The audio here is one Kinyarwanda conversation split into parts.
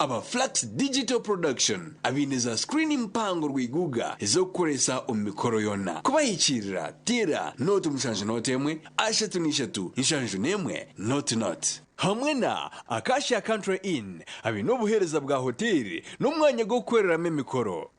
aba Flex Digital Production abineza screen impango rwiguga zo gukoresa omikoro yona kubayikirira tira note umushanje note emwe ashatu nishatu inshanju nemwe not hamwe na Acacia Country Inn abino buhereza bwa hoteli n'umwanya go kwereramo imikoro.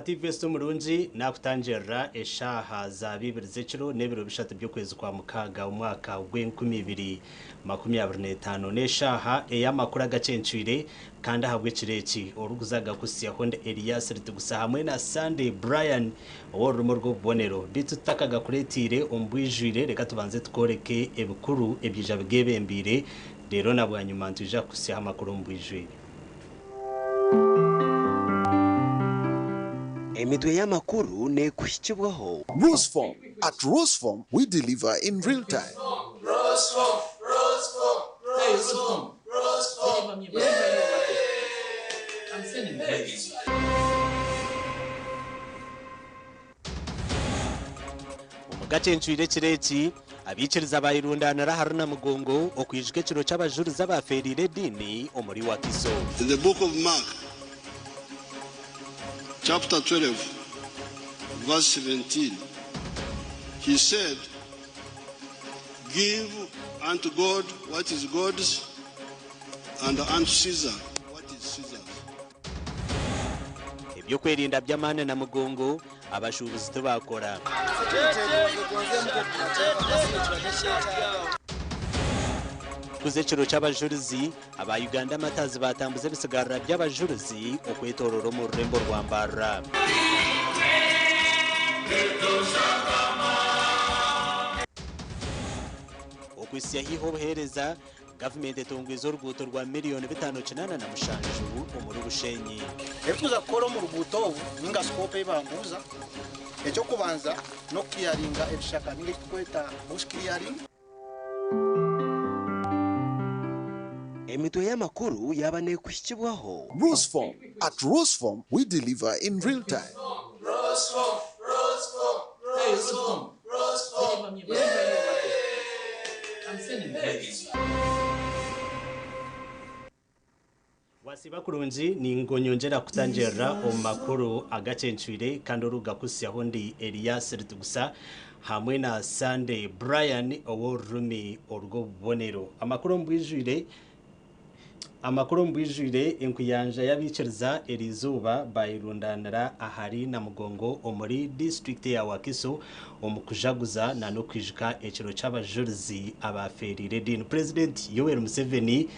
TV Murunji nakutangira eshaha za 2000 n'ebiro bishatu byo kwezi kwa mukaga umwaka w'2025 neshaha eyamakuru Agacencwire kandi ahabwe kireki oruguzaga kusiya honde Elias Rutugusa hamwe na Sunday Brian orumo rwo bonero bitutakaga kuretire ombwijwire reka tubanze tukoreke ebukuru ebyija bgebembire rero nabwanyuma ntuje kusiya amakuru ombwijwire. Emitwe y'amakuru ne kushikibwaho. Roseform. At Roseform, we deliver in real time. Roseform. I'm sending it. Agacencwire kireki abikiriza bayirundanira haruna mugongo okwijwe kiro cy'abajuru z'abaferire dini omuri wa Kiso. In the book of Mark chapter 12 verse 17 he said, give unto God what is God's and unto Caesar what is Caesar's. Ebyo kwerinda by'amane na mugongo abashubuzi tubakora kuzekiro cy'abajuruzi aba Uganda Martyrs batambuze bisigarira by'abajuruzi okwetororo mu rurembo rwambara okwisiya hiho buhereza government etongwizo rwuto rwa miliyoni 5.8 na mushanju omuri Bushenyi efuza koro mu rwuto ninga scope ibambuza ecyo kubanza no clearinga ebishaka ninga tweta bush clearing. Emitwe y'amakuru yabane kushikibwaho. Roseform. At Roseform, we deliver in real time. Roseform. I'm sending it. Wasiba kurunji ni ngonyongera kutangira omakuru Agacencwire kandi oruga kusiya hondi Elias Rutugusa hamwe na Sunday Brian oworumi orgo bonero amakuru mbwijwire inkuyanja yabikiriza erizuba bayirundanira ahari na mugongo omuri district ya Wakiso omukujaguza na no kwijika ekiro cy'abajuruzi abaferire dini. President Yoweri Museveni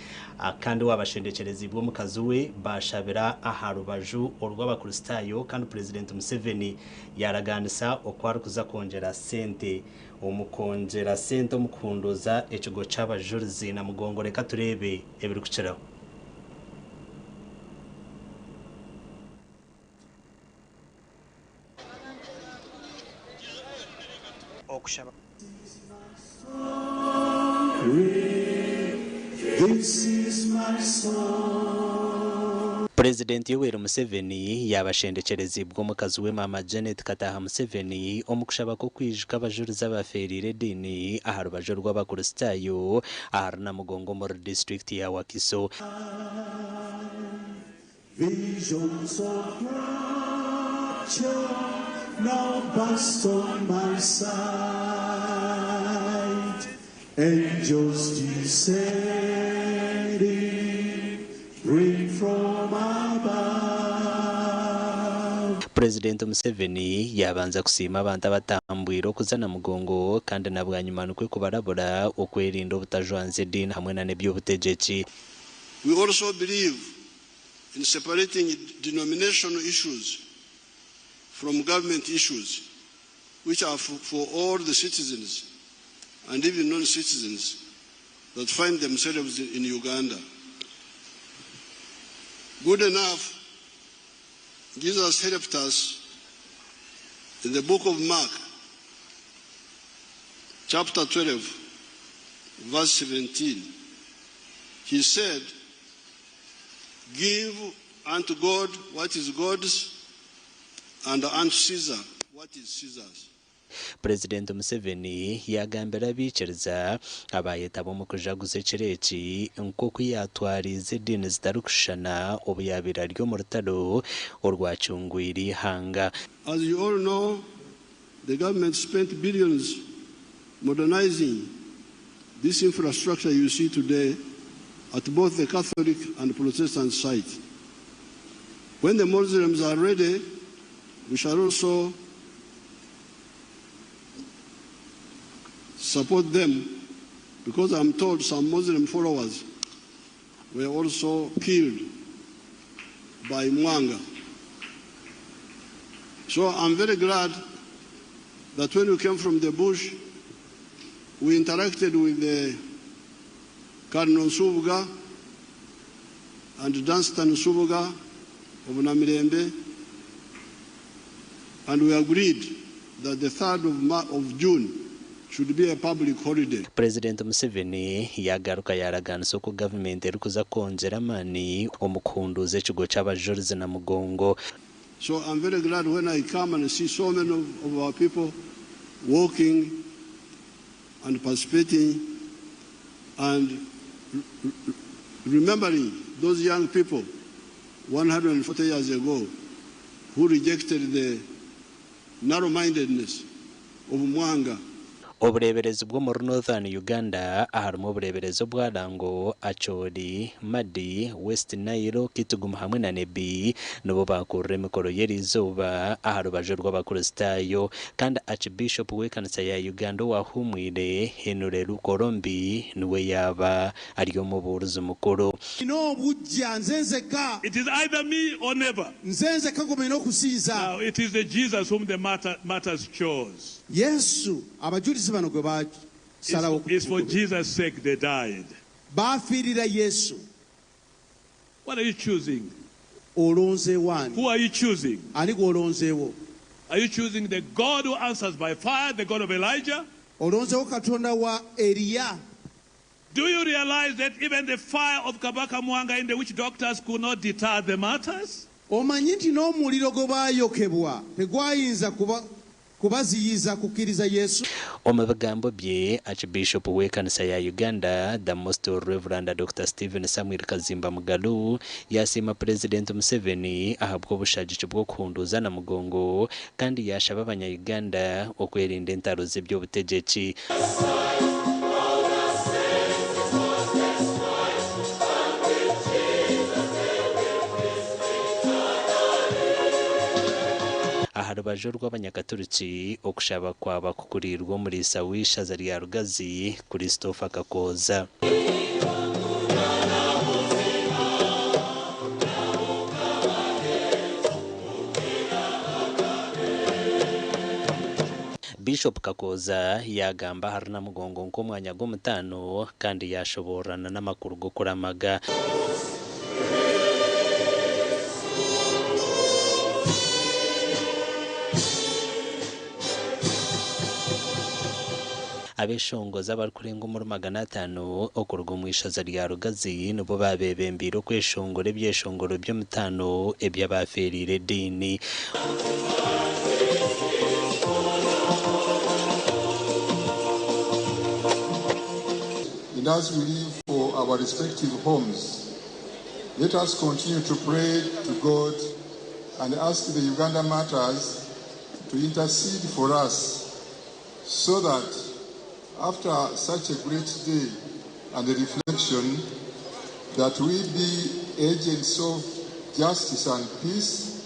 kandi wabashendekerezi bwo mukazuwe bashabira aharubaju orw'abakristayo kandi President Museveni yaraganisa okwari kuza kongera sente omukongera sente omukundoza ekigo cy'abajuruzi na mugongo. Reka turebe ebiri kuciraho. Okushaba This is my song. President Yoweri Museveni yabashendekerezi bw'omukazi we mama Janet Kataha Museveni omukushaba ko kwijika abajuriza baferire dini aha rubaju rw'abakristaayo aha na mugongo muri district ya Wakiso. Visions of rapture now burst on my sight. Angels descending, bring from above. President Museveni yabanza kusima abantu abatambwira okuzana mugongo kandi nabwanyuma nukwe kubarabura okwerinda obutajwanze dini hamwe na n'ebyobutegetsi. We also believe in separating denominational issues from government issues, which are for all the citizens and even non-citizens that find themselves in Uganda. Good enough, Jesus helped us in the book of Mark, chapter 12, verse 17. He said, "Give unto God what is God's, and unto Caesar what is Caesar's." President Museveni yagambira bichiriza abayetabo mu kujaguza ekireki nk'uko yatwariza edini zitarukushana obuyabira ryo mu rutaro orwacungwiri hanga. As you all know, the government spent billions modernizing this infrastructure you see today at both the Catholic and Protestant site. When the Muslims are ready, we shall also support them, because I'm told some Muslim followers were also killed by Mwanga. So I'm very glad that when we came from the bush, we interacted with the Cardinal Subuga and Dunstan Subuga of Namirembe, and we agreed that the 3rd of June should be a public holiday. President Museveni yagaruka yaraganisa ko government erikuza konjera mani omukunduze ekigo cy'abajurizi na mugongo. So I'm very glad when I come and see so many of our people walking and participating and remembering those young people 140 years ago who rejected the narrow-mindedness of Mwanga. Obureberezi bwo muri Northern Uganda aharimo obureberezi bwa Rango, Acholi, Madi, West Nile, Kitagwenda hamwe na Nebi nibo bakurira emikoro y'erizuba aha rubaju rw'abakristaayo kandi Archbishop w'ekanisa ya Uganda wahumwire Henry Lukolombi niwe yaba ari omubuulizi mukuru. It is either me or never. Now it is the Jesus whom the martyrs chose. Yesu abajulizi bano gwe basalawo. It's for Jesus' sake they died. Bafiirira Yesu. What are you choosing? Olonzeewo ani? Who are you choosing? Ani gw'olonzeewo? Are you choosing the God who answers by fire, the God of Elijah? Olonzeewo Katonda wa Eliya. Do you realize that even the fire of Kabaka Mwanga in the witch doctors could not deter the martyrs? Omanyi nti n'omuliro gwe baayokebwa tegwayinza kubaziyiza kukkiriza Yesu. Omu bigambo bye Archbishop w'ekanisa ya Uganda the Most Reverend Dr. Stephen Samuel Kazimba Mugalu yasima President Museveni ahabwa obushagiki bw'okuhunduza na mugongo kandi yashaba abanya-Uganda okwerinda entaro z'ebyobutegetsi. aha rubaju rw'abanyakaturiki okushaba kwaba kukurirwa omulisa w'ishaza rya Rugazi Christopher Kakoza. Bishop Kakoza yagamba harina mugongo nk'omwanya gw'omutaano kandi yashoborana n'amakuru go kuramaga. abeshongoza bari kurenga muri 500 okurwa mu ishaza rya Rugazi nubo babebembira kweshongora byeshongoro byo mutano ebyabaferire dini. And as we leave for our respective homes, let us continue to pray to God and ask the Uganda Martyrs to intercede for us so that after such a great day and a reflection that we be agents of justice and peace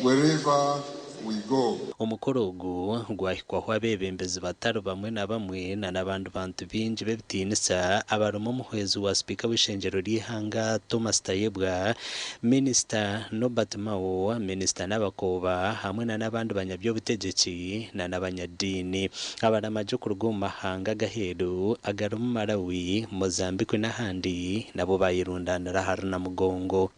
wherever we go. Omukorogo gwahikwaho abebembezi bataro bamwe na bamwe na nabandu bantu binji bebitinisa abarumo muhwezi wa speaker w'ishengero ry'ihanga Thomas Tayebwa, Minister Norbert Mao, Minister Nabakoba hamwe na nabandu banyabyo butegetsi na nabanyadini abaramaje ku rw'amahanga gaheru agarumu Malawi, Mozambique n'ahandi nabo bayirundanira haruna mugongo.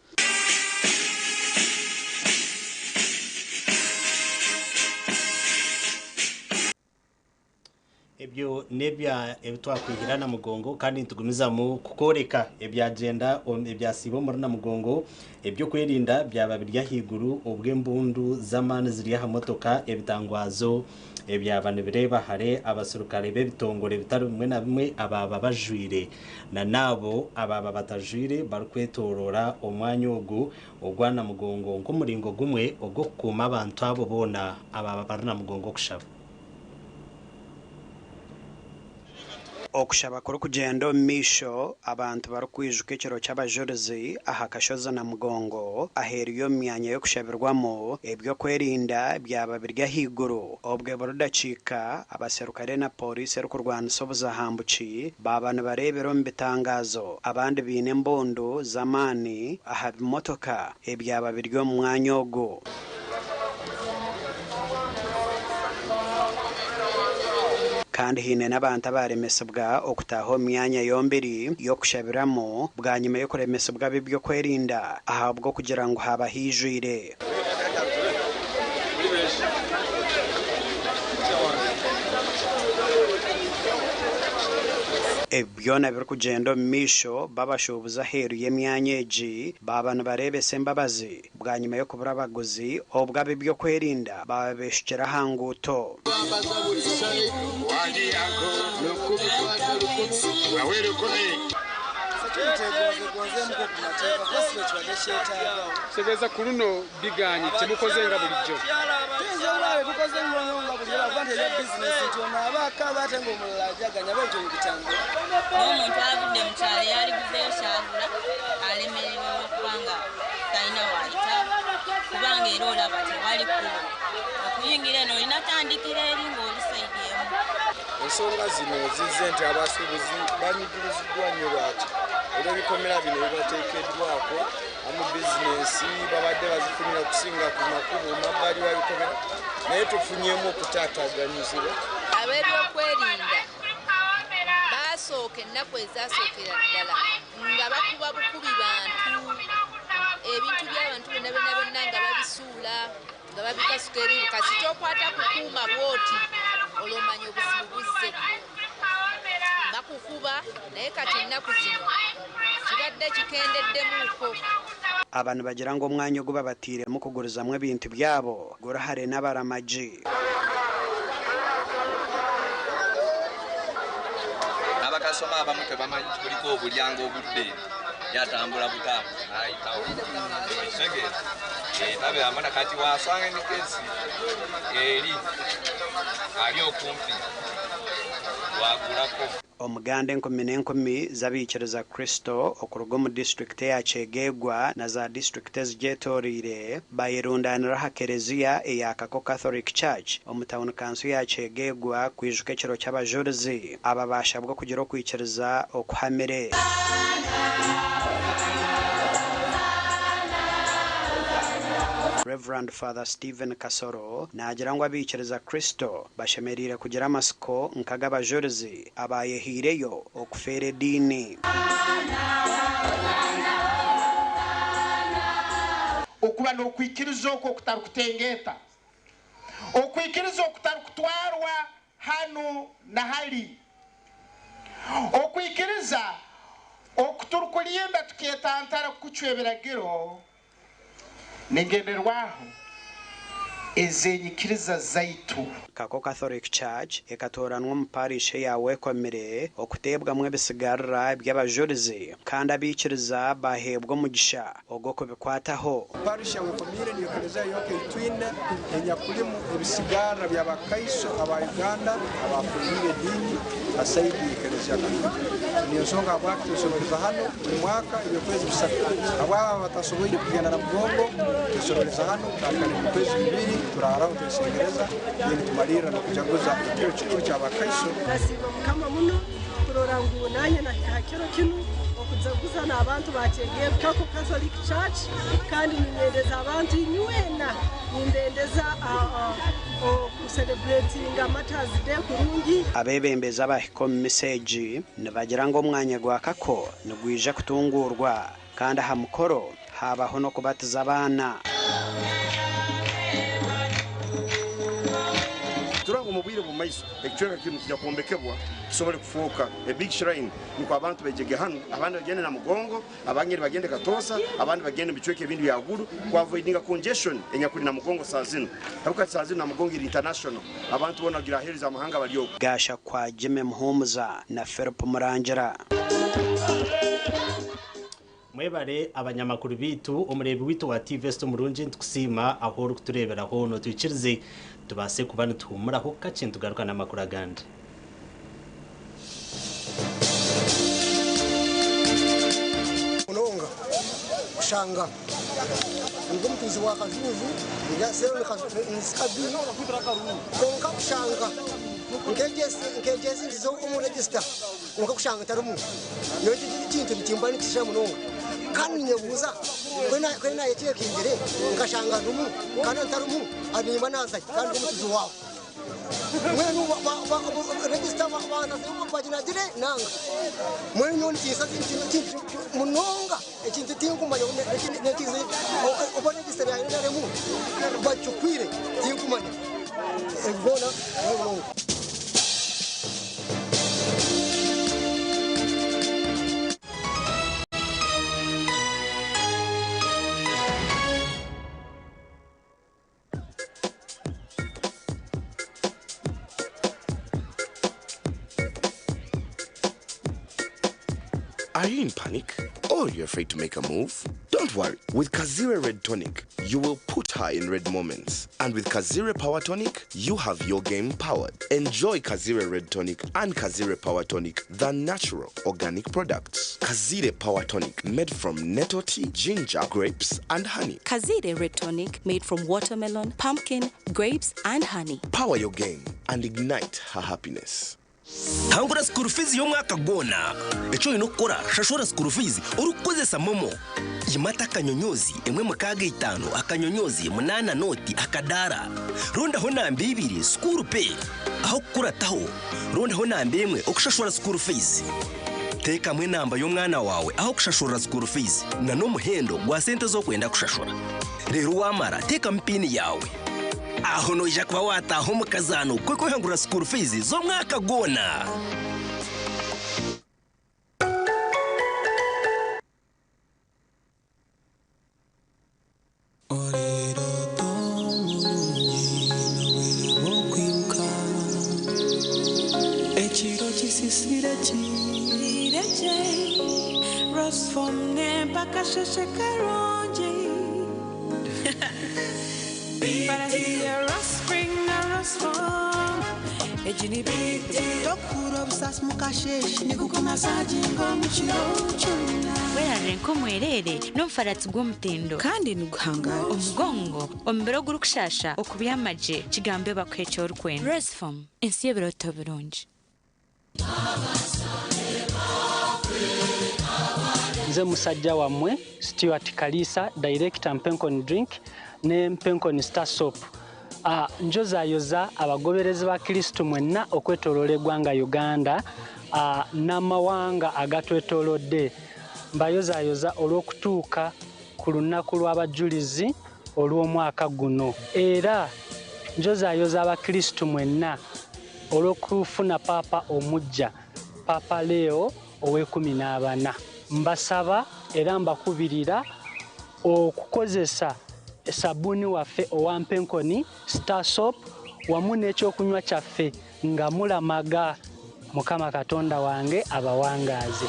Ebyo nebya ebitwakwigira na mugongo kandi tugumiza mu kukoreka ebyagenda ebyasibo muri na mugongo ebyo kwerinda byaba birya higuru obwembundu zamani ziri ha motoka ebitangwazo ebyabane bireba hare abasurukare bebitongore bitari bimwe na bimwe ababa bajwire na nabo ababa batajwire barukwetorora omwanya ogu ogwana mugongo ngo muringo gumwe ogwo kuma abantu abo bona ababa barina mugongo kushaba. Okushaba kuri kugenda misho abantu barukwijuka ekiro cy'abajurizi aha kashoza na mugongo aheriyo myanya yo kushabirwamo ebyo kwerinda byaba birya higuru obwe burudacika abaserukare na polisi rukurwanisa obuzahambuki babana barebero mbitangazo abandi bine mbondo zamani aha bimotoka ebyaba biryo mwanya ogo. Kandi hine n'abantu abaremesebwa okutaho myanya yombiri yo kushabiramo bwa nyuma yo kuremesebwa bibyo kwerinda ahabwo kugira ngo haba hijwire. Ebyo nabiri kugenda misho babashubuza heru y'emyanya egi babana barebese embabazi bwa nyuma yo kubura abaguzi obwa bibyo kwerinda babeshukira hanguto. Segeza kuruno biganye temukoze nga bulijjo tezola bukoze ngo buli abandi ya business tona abaka batengo mulajaganya beto bitanga omuntu abudde mutale yali buzeshagula alemerewe okubanga talina waita kubanga era olaba tewali okuyingira eno olina tandikira eri ng'oli saidi emu. Ensonga zino zize nti abasuubuzi banyigiriziddwa nnyo lwaki olw'ebikomera bino bibateekeddwako amu bizinesi babadde bazifunira kusinga ku makubo mabbali wa bikomera naye tufunyemu okutaataganyizibwa. Ab'ebyokwerinda basooka ennaku ezasookera ddala nga bakuba bukubi bantu ebintu by'abantu bonna nga babisuula nga babikasuka eri kasi tokwata kukuuma bwoti olwomanya obuzibu buzze bakukuba naye kati ennaku zino kibadde kikendeddemuuko. Abantu bagira ngo omwanya oguba batiiremu kugurizamwe ebintu byabo gurahare n'abaramaji. Abakasoma abamu tebamanyi kuliko obulyango obudde yatambula butamu ayitawo ekitegeeza nabe amana kati wasanga emikesi eri ali okumpi wagulako. Omuganda 10 zabikiriza Kristo okuruga mu district ya Kyegegwa na za district ezigyetoriire bayirundanira ha kereziya eya Kako Catholic Church omutawuni kansu ya Kyegegwa kwijuka ekiro cy'abajurizi aba bashabwa kugira okwikiriza okuhamire. Reverend Father Stephen Kasoro nagira ngo abikiriza Kristo bashemerire kugira amasiko nkaga abajurizi abayehireyo okufera edini. Okuba n'okwikiriza okwo okutari kutengeeta okwikiriza okutari kutwarwa hano na hali okwikiriza okuturukulinda tuketantara kucwebiragiro nigenderwaho ezenyikiriza zaitu kako Catholic Church ekatoranwa mu parish yawe komere okutebwamwe ebisigarra by'abajurizi kandi abikiriza bahebwa mugisha ogwo kubikwataho parish yawe komere niyo kereza yoke itwine enyakulimu ebisigarra by'abakaiso aba Uganda abafunire dini asaidi kereza niyo songa abaki tusoreza hano mu mwaka iyo kwezi bisatu ababa batasoboye kugenda na Mugongo tusoreza hano kandi mu kwezi bibiri turaraho tusengereza yeni tumalira no kujaguza ikiro cy'ikiro cy'abakaiso nasiba mukama muno kurora ngo nanye na hakero kinu okujaguza n'abantu bakegeye kako Catholic Church kandi ninyendeza abantu inywena nimbendeza celebrating Martyrs Day kurungi abebembeza bahiko message nibagira ngo mwanya gwakako nigwije kutungurwa kandi aha mukoro habaho no kubatiza abana turango mubwire mu maiso ekicweka kintu kijya kuombekebwa kisobole kufuuka a big shrine nuko abantu bejege hano abandi bagende na Mugongo abangeri bagende Katosa abandi bagende bicweke ibintu byaguru kwa avoidinga congestion enyakuri na Mugongo sazino abuka sazino na Mugongo international abantu bonagira heri za mahanga baliyo gasha kwa Jime Muhumuza na Philip Murangira mwebare abanyamakuru bitu umurebi witu wa TV sto murunje ntukusima aho rukuturebera ho no twikirize tubase kubana tuhumuraho kacintu garuka na makuru agande unonga shanga ngumtuzi wa kazuzu ya sero nsikabino konka kushanga ngejesi ndizo umuregister konka kushanga tarumu yo kintu bitimbani kisha munonga kandi nyebuza kwena yetiye kindere ngashanga numu kandi tarumu abimba naza kandi umutuzi wawe mwenu register bana zimwe bagina dire nanga mwenu ntisa kintu munonga ekintu tinkumanya nekize obo register ya ndaremu bachukwire tinkumanya ebona munonga Are you in panic? Or you're afraid to make a move? Don't worry. With Kazire Red Tonic, you will put her in red moments. And with Kazire Power Tonic, you have your game powered. Enjoy Kazire Red Tonic and Kazire Power Tonic, the natural organic products. Kazire Power Tonic, made from nettle tea, ginger, grapes, and honey. Kazire Red Tonic, made from watermelon, pumpkin, grapes, and honey. Power your game and ignite her happiness. Hangura school fees yo mwaka gona echo inokora shashora school fees urukozesa momo imata kanyonyozi emwe mukaga 5 akanyonyozi munana noti akadara ronda ho nambe 2 school pay aho kura taho ronda ho nambe emwe okushashora school fees teka mwe namba yo mwana wawe aho kushashora school fees na no muhendo gwa sente zo kwenda kushashora rero wamara teka mpini yawe aho no ija kwa wata ho mukazano kweko hangura school fees zo mwaka gona Werenko mwerere nomfaratsi gw'omutendo kandi nuguhangara omugongo ombero gurukushasha okubiyamaje kigambe bakwecho rukwenda Resform ensiyebero tobirungi nze musajja wamwe Stuart Kalisa director Mpenkon Drink ne Mpenkon Star Soap njozayoza abagoberezi ba Kristo mwenna okwetolola eggwanga Uganda n'amawanga agatwetolodde mbayozayoza olw'okutuuka ku lunaku lw'abajulizi olw'omwaka guno era njozayoza abakristo mwenna olw'okufuna paapa omujja Papa Leo ow'e14 mbasaba era mbakubirira okukozesa sabuni waffe owampenkoni Star Soap wamu n'ekyokunywa kyaffe nga mulamaga. Mukama Katonda wange abawangaaze.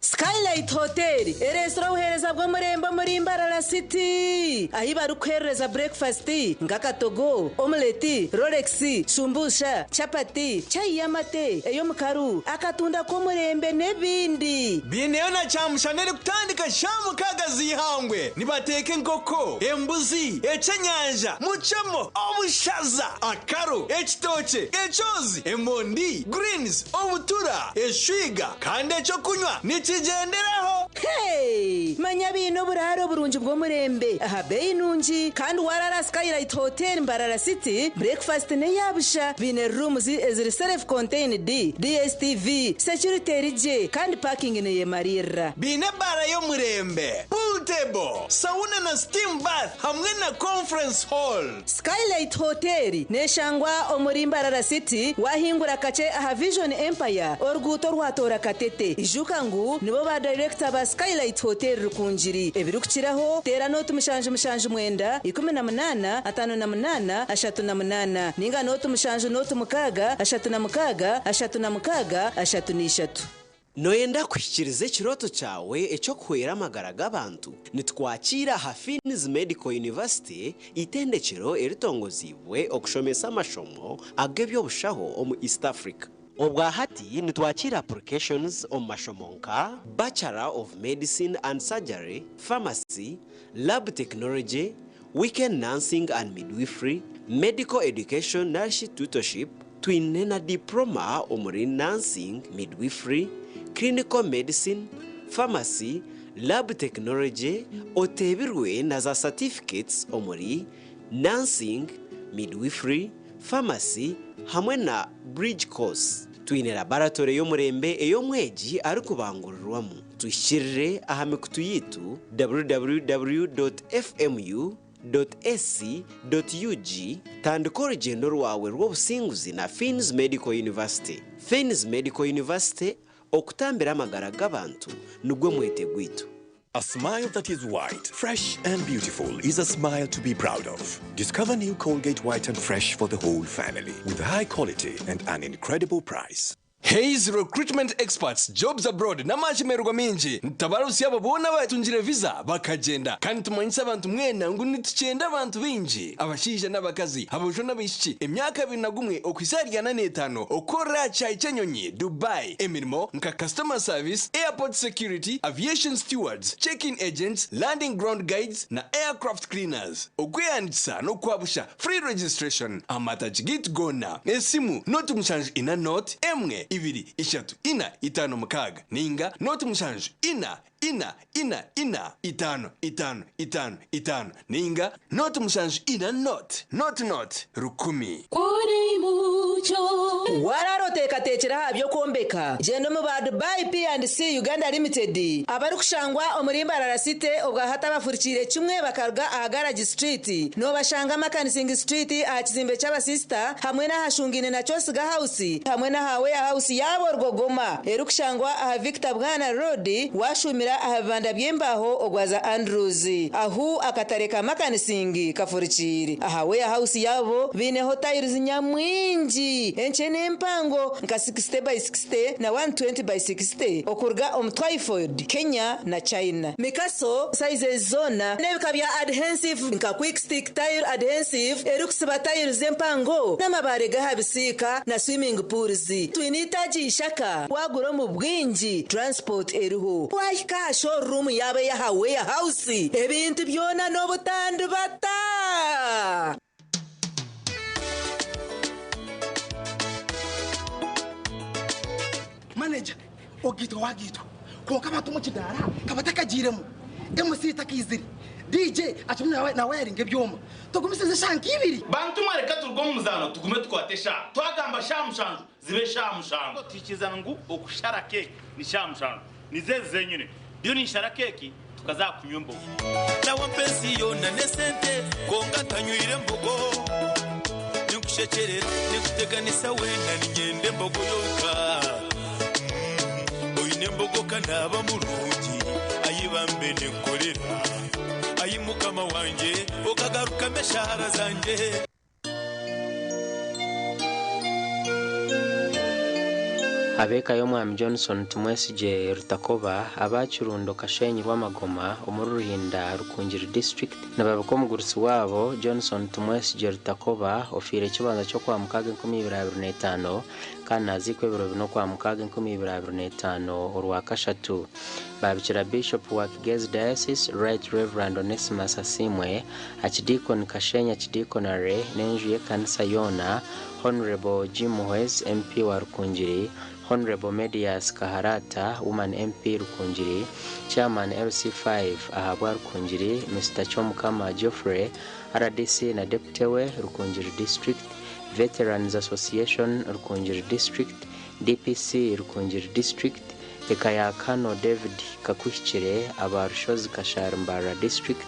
Skylight Hotel eresora uhereza bwo murembo muri Mbarara City ahi barukereza breakfast ngakatogo omelette Rolex shumbusha chapati chai yamate eyo mukaru akatunda ko murembe nebindi bineyo na chamushanere kutandika shamu kagazihangwe nibateke nkoko embuzi echenyanja muchemo obushaza akaro ekitoche echozi emondi greens obutura eshwiga kandi echo kunywa nikigenderaho. Hey manya bino buraro burunji bwo murembe aha bei nunji kandi warara Skylight Hotel Mbarara City breakfast ne yabusha bine rooms eziri self contained DSTV security rije kandi parking ne yemarira bine bara yo murembe pool table sauna na steam bath hamwe na conference hall. Skylight Hotel neshangwa omuri Mbarara City wahingura kace aha Vision Empire orguto rwatora katete ijukangu nibo ba director ba Skylight Hotel rukunjiri ebirukiraho tera notu mushanje mwenda 18 58 38 ninga notu mushanje notu mukaga 36 noyenda kwishikiriza ekiroto cyawe ecyo kuhera amagara g'abantu nitwakira Hafins Medical University itendekero eritongozibwe okushomesa amashomo ag'ebyobushaho omu East Africa. Obwa hati nitwakira applications omu mashomo nka Bachelor of Medicine and Surgery, Pharmacy, Lab Technology, Weekend Nursing and Midwifery, Medical Education Nurse Tutorship, twine na diploma omuri Nursing, Midwifery, Clinical Medicine, Pharmacy, Lab Technology, otebirwe na za certificates omuri Nursing, Midwifery, Pharmacy, hamwe na bridge course. Twine laboratory yo murembe eyo mweji ari kubangurirwamo. Twishirire aha mikutu yitu www.fmu.ac.ug tandika urugendo rwawe rw'obusinguzi na Fins Medical University. Fins Medical University okutambira amagara g'abantu nugwe mwete gwitu. A smile that is white, fresh and beautiful is a smile to be proud of. Discover new Colgate White and Fresh for the whole family with high quality and an incredible price. Hayes Recruitment Experts Jobs Abroad n'amajimerwa minji ntabarusi abo bona batunjire visa bakagenda kandi tumanyisa abantu mwena ngo nitucenda abantu binji abashije n'abakazi abojo n'abishiki emyaka 21 okwisarya na 5 okora chai chenyonyi Dubai emirimo nka customer service, airport security, aviation stewards, check-in agents, landing ground guides na aircraft cleaners. Okweyandisa no kwabusha free registration amatagit gona esimu notu mshanj ina note emwe ibiri ishatu ina itano mukaga ninga notu mshanj ina itano ninga notu mshanj ina not rukumi uri mucho wararoteka tekera byo kombeka jeno mu ba Dubai P&C Uganda Limited abari kushangwa omuri Mbarara City obwa hata bafurikire kimwe bakaruga aha Garage Street no bashanga Makanising Street aha kizimbe cy'aba sister hamwe na hashungine na Chosiga House hamwe na hawe house yabo rwogoma erukushangwa aha Victor Bwana Road washumira aha banda byembaho ogwaza Andrews ahu akatareka Makanising kafurikire aha we house yabo bine hotels nyamwinji enchene mpango nka 60 by 60 na 120 by 60 okurga Twyford Kenya na China mikaso size zona nebikabya adhesive nka quick stick tile adhesive erukusiba tiles zempango namabare gahabisika na swimming pools twinitaji ishaka waguro mu bwinji transport eruho wahika showroom yabe ya hawe house ebintu byona no butandu bata manager ogito wagito konka batumu kidara kabatakagiremo MC takiziri DJ atumwe na wiring ebyoma tugumisize shanki ibiri bantu mareka turgo muzano tugume twatesha twagamba shamushanzu zibe shamushanzu tikizana ngu okushara cake ni shamushanzu nizeze zenyune byo ni shara cake tukazakunywa imbogo nawe mpenzi yona nesente konga tanywire mbogo nikushekerera nikuteganisa wenda ninyende mbogo yoka oyine mbogo kanaba mulungi ayibambe nekorera ayimukama wanje okagaruka meshahara zanje. abeka y'omwami Johnson Tumwesige Rutakoba abakirundo kashenyi rw'amagoma umuruhinda rukungiri district nababakomugurusi wabo Johnson Tumwesige Rutakoba ofire kibanza cyo kwa mukaga 2025 kandi azikwe biro bino kwa mukaga 2025 urwa kashatu babikira Bishop wa Kigezi Diocese Right Reverend Onesimus Asimwe Archdeacon Kashenya Archdeaconary n'enjuye kanisa yona Honorable Jim Muhez MP wa Rukungiri Honorable Medias Kaharata Woman MP Rukunjiri Chairman LC5 ahabwa Rukunjiri Mr. Chomukama Geoffrey RDC na Deputy we Rukunjiri District Veterans Association Rukunjiri District DPC Rukunjiri District Ekaya Kano David Kakushire Abarushozi Kasharambara District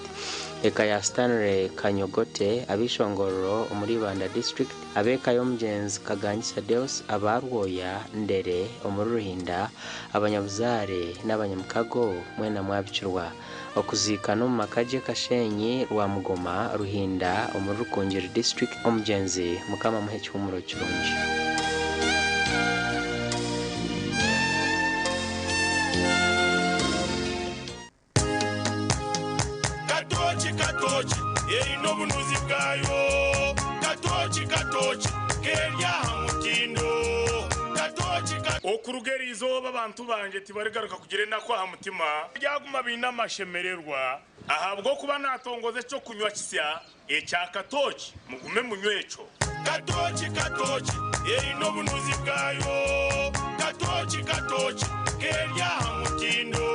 Ekaya Stanley Kanyogote abishongoro muri Banda District abeka yomjenzi Kaganyisa Deus abarwoya ndere umuruhinda abanyabuzare n'abanyamukago mwena mwabicurwa okuzika no makaje kashenyi rwa mugoma ruhinda umurukungiri district omjenzi mukama muhe cyumuro kirungi. Katochi yeino bunuzi bwayo katochi kerya hamutindo katochi okurugeri izoba abantu banje tibaregaruka kugire nakwa hamutima byaguma bina mashemererwa ahabwo kuba natongoze cyo kunywa kisya echa katochi mugume munywecho katochi yeino bunuzi bwayo katochi kerya hamutindo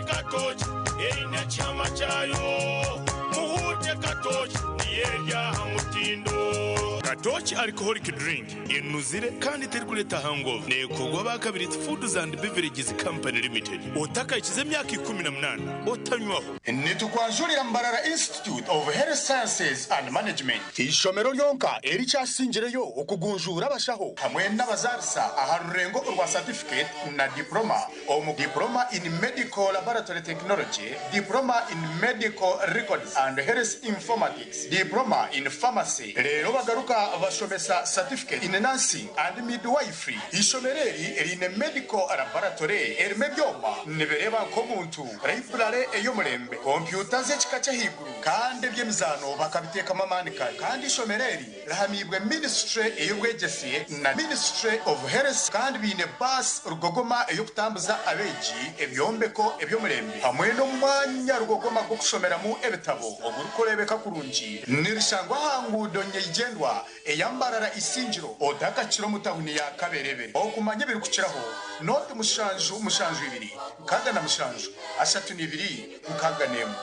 katochi yeine chama chayo muhute katochi niyerya hamutindo katochi alcoholic drink inuzire kandi terikuleta hangover nekogwa bakabiri Foods and Beverages Company Limited otaka ikize myaka 18 otanywaho nitukwanjurira Mbarara Institute of Health Sciences and Management ishomero lyonka ericyashingireyo okugunjura abashaho hamwe n'abazarisa aharurengo urwa certificate na diploma omu diploma in medical laboratory technology diploma in medical records and health informatics diploma in pharmacy rero bagaruka bashomesa certificate in nursing and midwifery ishomereri erine medical laboratory erime byoma nibereba ko muntu library eyomurembe computer ze kikacha higuru kandi byemizano bakabiteka mamanika kandi ishomereri rahamibwe ministry eyobwegesiye na ministry of health kandi bine bus rugogoma eyokutambuza abeji ebyombeko ebyomurembe hamwe no mwanya rugogoma go kushomeramo ebitabo ogurukorebeka kurungi nirishangwa hangudo nyegendwa eyambarara isinjiro odaka kiro mutahuni ya kaberebere okumanye biri kukiraho note mushanju ibiri kaga na mushanju ashatu nibiri kukaga nemo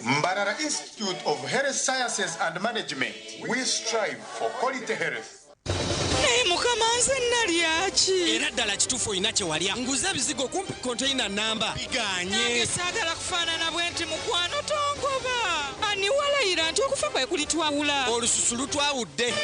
Mbarara Institute of Health Sciences and Management we strive for quality health. Mukamanze nalyachi era ddala kitufu inache walya nguza bizigo kumpi container namba biganye sagala kufanana bwenti mukwano tongoba ani walayira nti okufa kwe kulitwawula olususulu twawudde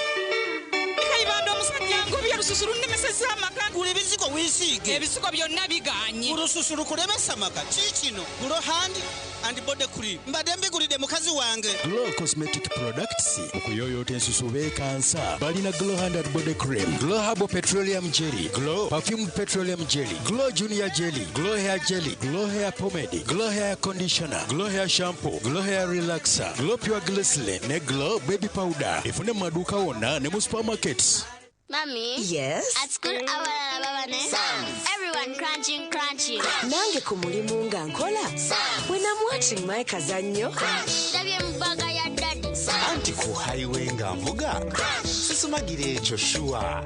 kaibando musajja ngobya lususulu nemeseza amaka kule bizigo wisiige ebizigo byonna biganye olususulu kulemesa amaka kikino kulo hand and body cream mbadde mbigulidde mukazi wange Glow Cosmetic Products okuyoyota ensusu beekansa balina Glow Hand and Body Cream, Glow Herbal Petroleum Jelly, Glow Perfumed Petroleum Jelly, Glow Junior Jelly, Glow Hair Jelly, Glow Hair Pomade, Glow Hair Conditioner, Glow Hair Shampoo, Glow Hair Relaxer, Glow Pure Glycerin ne Glow Baby Powder efune maduka wonna ne mu supermarkets. Mommy? Yes? At school, everyone crunching. Nange ku mulimu nga nkola. When I'm watching my kazanyo. Anti ku highway nga mvuga. Sisumagire ekyo shuwa.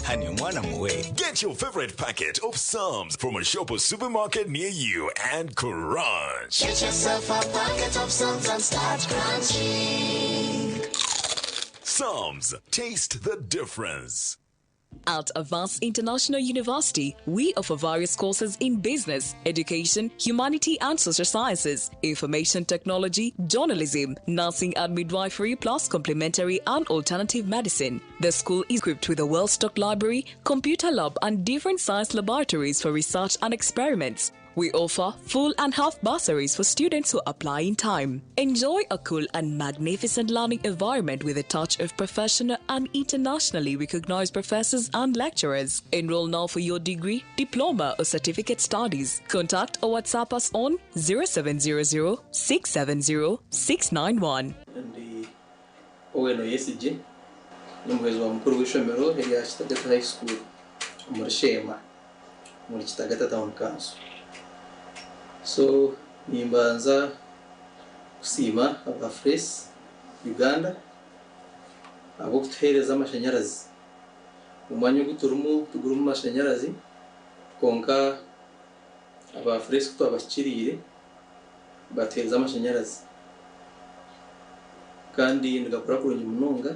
Honey, mwana muwe. Get your favorite packet of Psalms from a shop or supermarket near you and crunch. Get yourself a packet of Psalms and start crunching. Psalms, taste the difference. At Advanced International University, we offer various courses in business, education, humanity and social sciences, information technology, journalism, nursing and midwifery, plus complementary and alternative medicine. The school is equipped with a well-stocked library, computer lab and different science laboratories for research and experiments. We offer full and half bursaries for students who apply in time. Enjoy a cool and magnificent learning environment with a touch of professional and internationally recognized professors and lecturers. Enroll now for your degree, diploma or certificate studies. Contact or WhatsApp us on 0700 670 691. Oweno yesije n'umuhezi wa mukuru w'ishomero Elias Rutugusa High School muri Shema muri Kitagwenda Town Council. So nimbanza kusima abafres Uganda abo kutuhereza amashanyarazi umwanya guturumu tugurumu amashanyarazi konka abafres kutwabashikirire batereza amashanyarazi kandi ndagakora kurungi munonga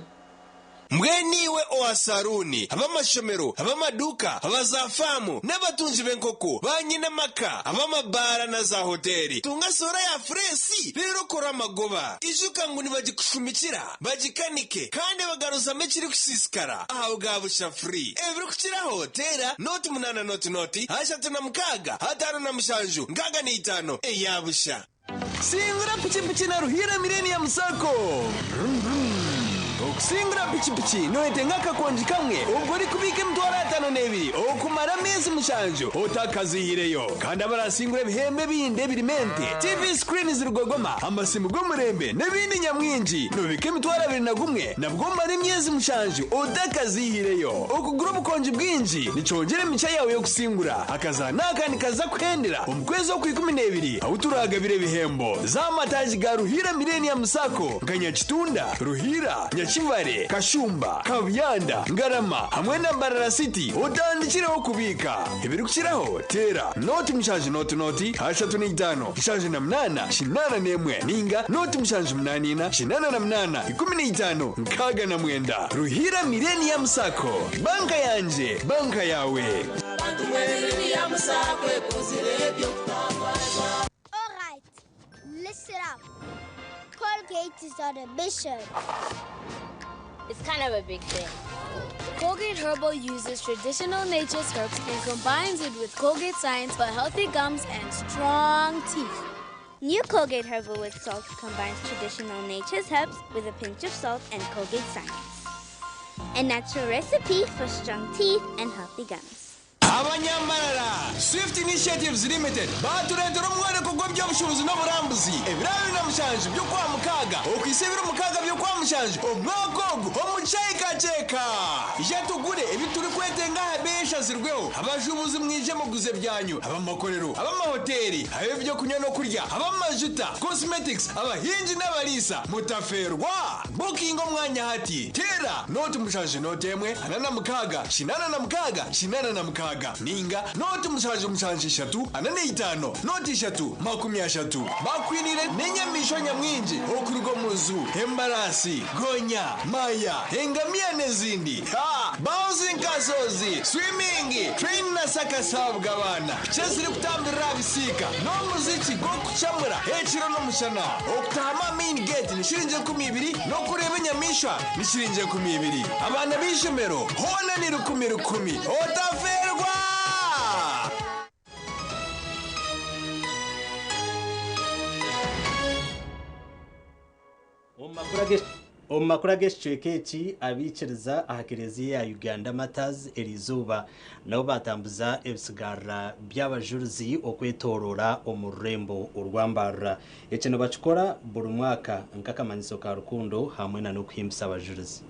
Mweniwe oasaruni, abamashomero, abamaduka, abazafamu, n'abatunzi b'enkoko, banyina maka, abamabara na za hoteli. Tunga sora ya fresi, rero kora magoba. Ijuka ngo nibagikushumikira, bagikanike, kandi bagaruza mekiri kusisikara. Aho gabusha free. Evri kuchira hotela, noti munana noti, ashatu na mkaga, hatano na mshanju, ngaga ni 5. Yabusha. Singura pichipichi na ruhira Millennium Sacco. Okusingira pichipichi noete ng'akakonji kamwe ubwo uri kubika emitwaro 5 okumara amezi 7 otakazihireyo kandi abarasingura ebihembe bindi ebirimente TV screen zirugogoma amasimu g'omurembe n'ebindi nyamwingi nobika emitwaro 21 nabwo mara emyezi 7 otakazihireyo okugura obukonji bwingi nicyongera emica yawe yo kusingura akazana kandi kaza kuhendera omukwezi okwi12 aho turagabira ebihembo z'amataji ga Ruhira Millennium Sacco Kanyakitunda Ruhira Chivare, Kashumba, Kavyanda, Ngarama, hamwe na Mbarara City, utandikiraho kubika. Ibirukiraho, tera, noti mshanje noti, hashatu ni 5, mshanje na 8, shinana nemwe, ninga, noti mshanje 8, shinana na 8, 15, nkaga na mwenda. Ruhira Millennium Sacco, banka yanje, banka yawe. Alright, listen up. Colgate is on a mission. It's kind of a big thing. Colgate Herbal uses traditional nature's herbs and combines it with Colgate Science for healthy gums and strong teeth. New Colgate Herbal with Salt combines traditional nature's herbs with a pinch of salt and Colgate Science. A natural recipe for strong teeth and healthy gums. Abanyamarara Swift Initiatives Limited baturendera umwana kugwa by'obushobozi n'oburambuzi ebirabi na mushanje byo kwa mukaga okwisebera mukaga byo kwa mushanje omwagogo omucyayikaceka yatugure ebituri kwetenga habesha zirweho abashubuzi mwije muguze byanyu abamakorero abamahoteli abebyo kunya no kurya abamajuta cosmetics abahinji n'abalisa mutaferwa booking omwanya hati tera noti mushanje notemwe anana mukaga shinana na mukaga shinana na mukaga ninga noti mushanje 3 anane 5 noti 3 bakwinire nenyamisho nyamwinji okurugo muzu embarasi gonya maya engamia nezindi bouncing kasozi swimming train na sakasabwa abana cyazire kutambira bisika no muziki go kuchamura hechiro no mushana okutama main gate nishirinje 12 no kureba nyamisha nishirinje 12 abana bishemero hona ni 10 otaferwa. Omakuru ag'ekicweka abikiriza aha kereziya ya Uganda Martyrs erizuba nabo batambuza ebisigarra by'abajuruzi okwetorora omurembo urwambarra ekino bakikora buri mwaka nk'akamanyiso ka rukundo hamwe na n'okuhimbisa abajuruzi.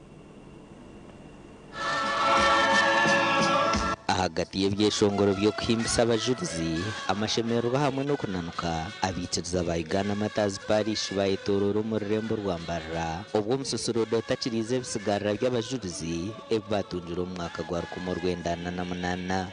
Hagati y'ebyeshongoro byo kuhimbisa abajuruzi amashemero hamwe no kunanuka abikiriza ba Uganda Martyrs Parish bayitorora umurembo rwambarra ubwo mususurudo utakirize ebisigarra by'abajuruzi ebatunjira umwaka gwa 2028.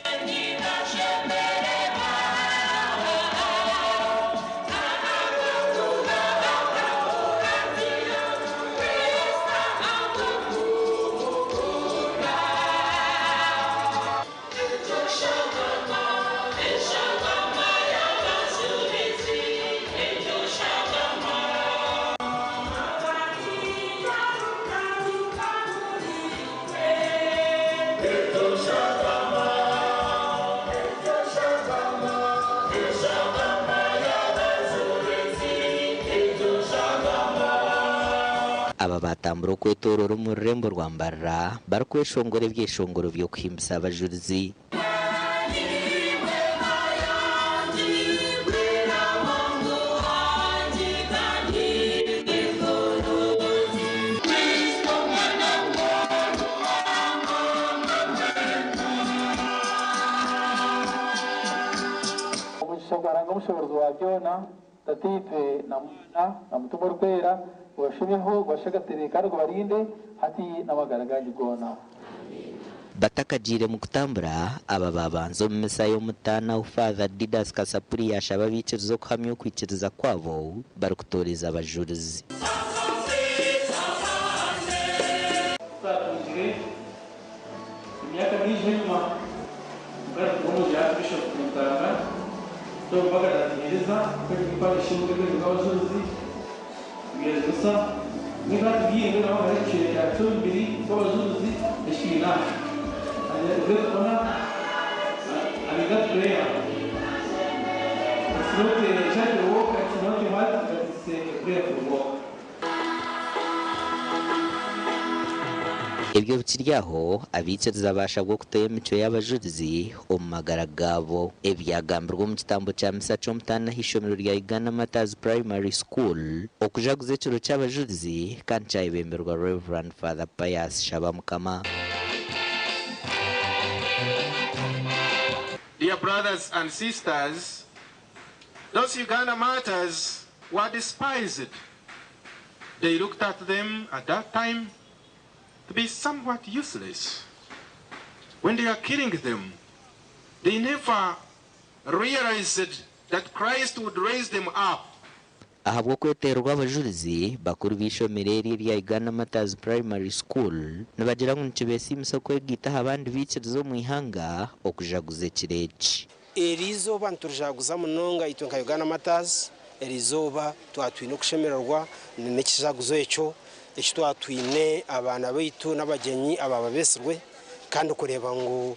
nibatambura kwetorora mu rurembo rwa Mbarara barakweshongore byeshongoro byo kuhimbisa abajuruzi. Shagaranga mushobozi wa byona Tatife na Mwana na Mitooma rukwera washimeho gwashagatere kandi barinde hati n'abagaragaje gona batakajire mu kutambura aba babanzo mu misayo mutana Father Didas Kasapuri yashaba bicirizo kuhamya kwikiriza kwabo barukutoreza abajuruzi. imyaka myinshi nyuma barakumoje bishop Mutanga to bagaragereza kwipara shimwe rw'abajuruzi bigeza niba tugiye naho hari cyo tumbiri rw'abajuruzi ishina Zona amiga prayer. It's not a gentle walk, it's not a hard, but it's a prayerful walk. Ibyo bikiryaho abiciriza abasha bwo kuteye mico y'abajuruzi omagara gabo ebyagambirwa mu kitambo cya misa cyo mutana hishomero rya Uganda Martyrs Primary School okujaguze cyo cy'abajuruzi kandi cyayibemberwa Reverend Father Pius Shabamukama. Dear brothers and sisters, those Uganda martyrs were despised. They looked at them at that time to be somewhat useless. When they are killing them, they never realized that Christ would raise them up. Ahabwo kweterwa abajuruzi bakuru bishomereri rya Uganda Martyrs Primary School nabagira ngo ncibesi imisoko y'igita abandi bicirizo mu ihanga okujaguze kirechi. Erizoba nturujaguza munonga itwe nka Uganda Martyrs erizoba twatwine kushemererwa n'ekijaguzo echo twatwine abana baitu n'abagenyi abababesirwe kandi kureba ngo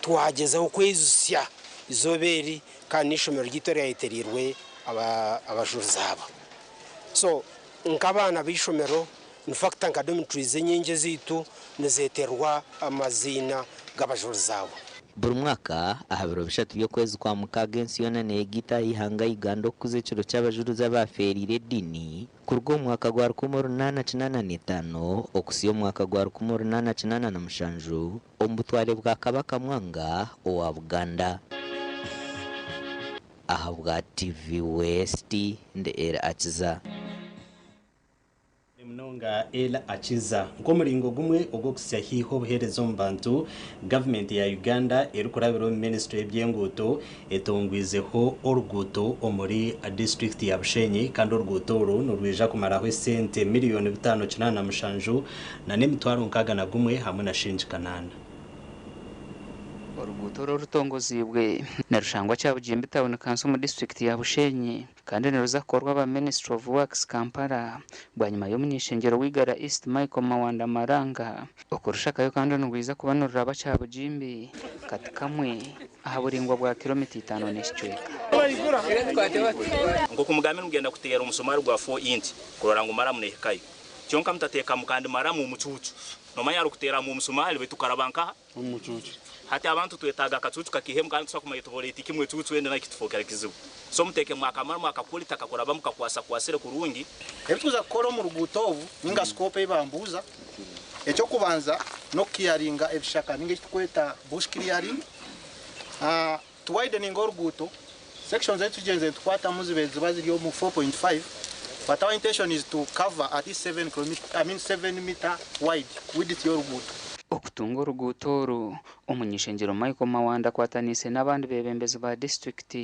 twagezeho kwezusya izoberi kandi nishomero ry'itorero yiterirwe abajuzaba. So nkabana bishomero in fact nkadomiturize nyinge zitu nezeterwa amazina g'abajuzabo. Buri mwaka ahabiro bishatu byo kwezi kwa mukagensi yona negita ihanga Uganda kuze cyo cy'abajuruza baferire dini kurwo mwaka gwa 1895 okusiyo mwaka gwa 1897 ombutware bwa kabaka mwanga owa Buganda. Ahabwa TV West nde era akiza mnonga ela akiza nkomuringo gumwe ogwo kusya hiho buherezo mbantu government ya Uganda erukurabiro ministry y'ebyenguto etongwizeho oruguto omuri district ya Bushenyi kandi oruguto ru norwija kumaraho sente miliyoni 597 na nemitwaro nkaga na gumwe hamwe na shinji kanana. Oruguto rutongozibwe na rushangwa cya Bugimbi Town Council mu district ya Bushenyi kandi neruzakorwa ba Ministry of Works Kampala bwanyuma yo munyishengero wigara East Michael Mawanda Maranga okurusha kayo kandi n'ugwiza kubanurira abacha Bugimbi katikamwe ahaburingwa bwa kilometer 5 n'icweka ngo kumugamira mugenda kutera umusomari gwa 4 inch kurora ngo mara munehekayo cyonka mutateka mukandi mara mu mucucu noma yaro kutera mu musomari betukarabanka mu mucucu hati abantu twetaga akacucu kakihemu kandi twakumaye tuboleti kimwe cucu wenda nakitufokera kizibu so muteke mwakamara mwakakulita kakora mukakwasa kwasire kurungi ebituza koro mu rugutovu ninga scope ibambuza echo kubanza no clearinga ebishaka ninga kweta bush clearing to widen ruguto sections zetu jenze tukwata muzibezi baziriyo mu 4.5 but our intention is to cover at least 7 meter wide width your ruguto. Okutunga oruguto umunyishengero Michael Mawanda kwatanise n'abandi bebembezi ba district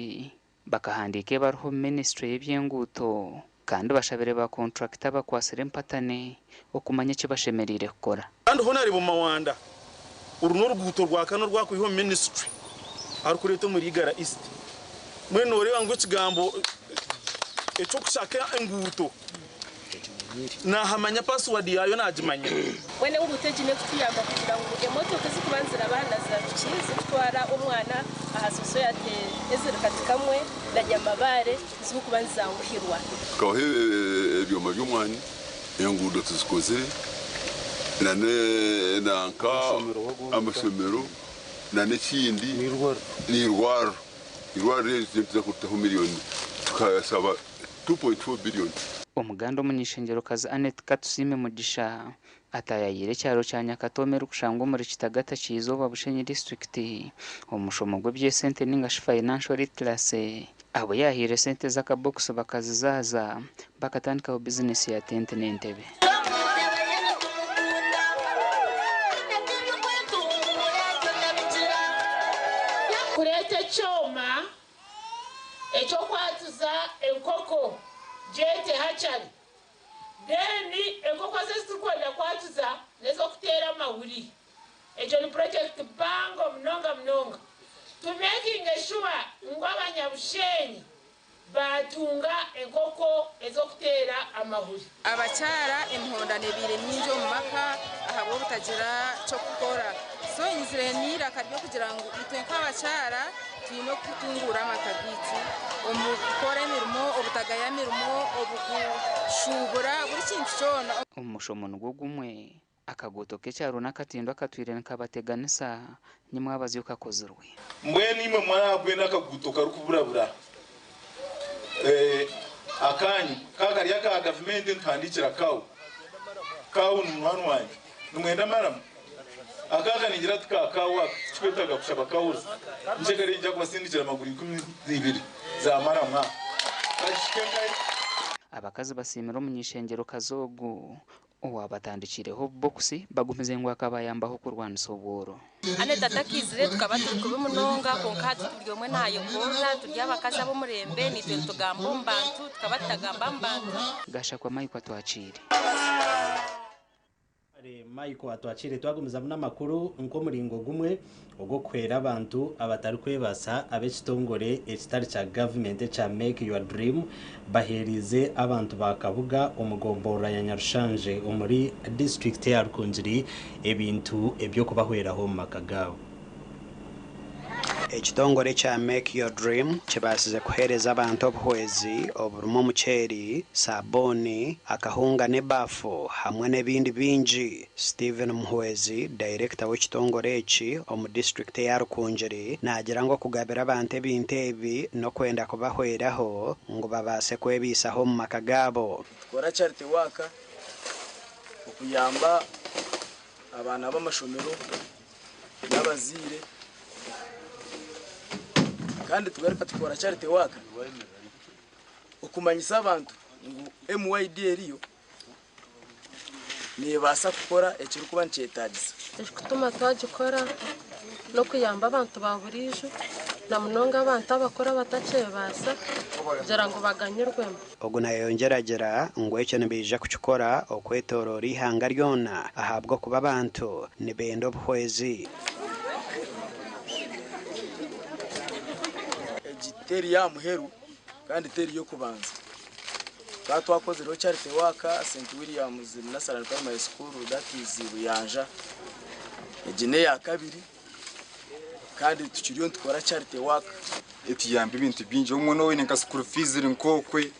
bakahandike bariho ministry y'ebyenguto kandi bashabire ba contractor bakwasire mpatane okumanya cyo bashemerire gukora kandi honari mu Mawanda uruno ruguto rwa kano rwakwiho ministry ari kureto muri Igara East mwene oreba ngo kigambo echo kushaka enguto na hamanya password yayo najimanya wene ubuteji ne kutiyamba kugira ngo emotoka zikubanzira abana zakize twara umwana aha society ezirikati kamwe na nyamabare zikubanza nguhirwa ko he byoma by'umwani engudo tuzikoze nanka amasomero n'ikindi n'irwaro tuza kutaho miliyoni tukasaba 2.4 billion. Omuganda omunyishengerokazi Annette Katusime Mugisha atayayire cyaro cya Nyakatome rukushanga muri Kitagata Kizoba Bushenyi district omushomo gw'ebyesente ningashi financial literacy abo yahire sente z'akabox bakazizaza bakatandika business ya tente n'entebe. Kurete choma echo kwatuza enkoko jete hachari deni enkoko zesikwenda kwatuza nezo kutera mawuri echo ni project bango mnonga to making sure ngw'abanyabushenyi batunga enkoko ezo kutera amahuri. Abacyara imponda nebire nyinjo mu maka ahabo butagira cyo gukora so inzire nira karyo kugira ngo itenka abacyara tino kutungura amatagiti omukora emirimo obutagaya emirimo obukushubura buri kintu cyona omushomo nugwo gumwe akagoto kecyaro nakatindo akatwire nkabateganisa nyimwe abazi ukakozerwe mbwe nimwe mwana bwe nakaguto karukuburabura akanyi kakari yaka government nkandikira kawo n'umwana wanjye numwenda maramu akaka ningira tukakawa twetaga kushaba kawuza njegere ijya kubasindikira amaguru 12 za maramu abakazi basimira omunyishengero kazogu owabatandikireho boxi bagumize ngo akabayambaho kurwanisa obworo ane tatakizire tukaba turi kubimunonga konkati turyomwe nayo kona turya bakaza bo murembe ni twe tugambo mbantu tukaba tagamba mbantu gasha kwa Mike atwacire Mike atwacire twagumiza n'amakuru nko muringo gumwe ugo kwera abantu abatari kwebasa abekitongore ekitari cya government cya Make Your Dream baherize abantu bakabuga umugombora ya Nyarushanje muri district ya Rukunjiri ebintu ebyo kubahweraho mu makagabo. Ekitongore kya Make Your Dream kibasize kuhereza abantu obuhwezi oburumu muceri saboni akahunga ne bafu hamwe n'ebindi bingi. Steven Muhwezi director w'ekitongore eki omu district ya Rukunjiri nagira ngo kugabira abantu ebintu ebi no kwenda kubahweraho ngo babase kwebisaho mu makagabo. Tukora charity work okuyamba abana b'amashomero n'abazire kandi tugaruka tukora charity work ukumanyisa abantu ngo MYD eriyo nibasa gukora ekiri kuba ncetagisa ekituma twagikora no kuyamba abantu baburijo na munonga abantu abakora batakebasa kugira ngo baganyirwemo. Ogu nayo yongeragera ngo ecyo nibije kukikora okwetorora ihanga ryona ahabwo kuba abantu nibenda obuhwezi. Teri ya muheru kandi teri yo kubanza twakoze ro charity work St William's National Primary School that is Ruyanja ejine ya kabiri kandi tukiriyo tukora charity work etiyamba ibintu binje umwe no wene nka school fees rinkokwe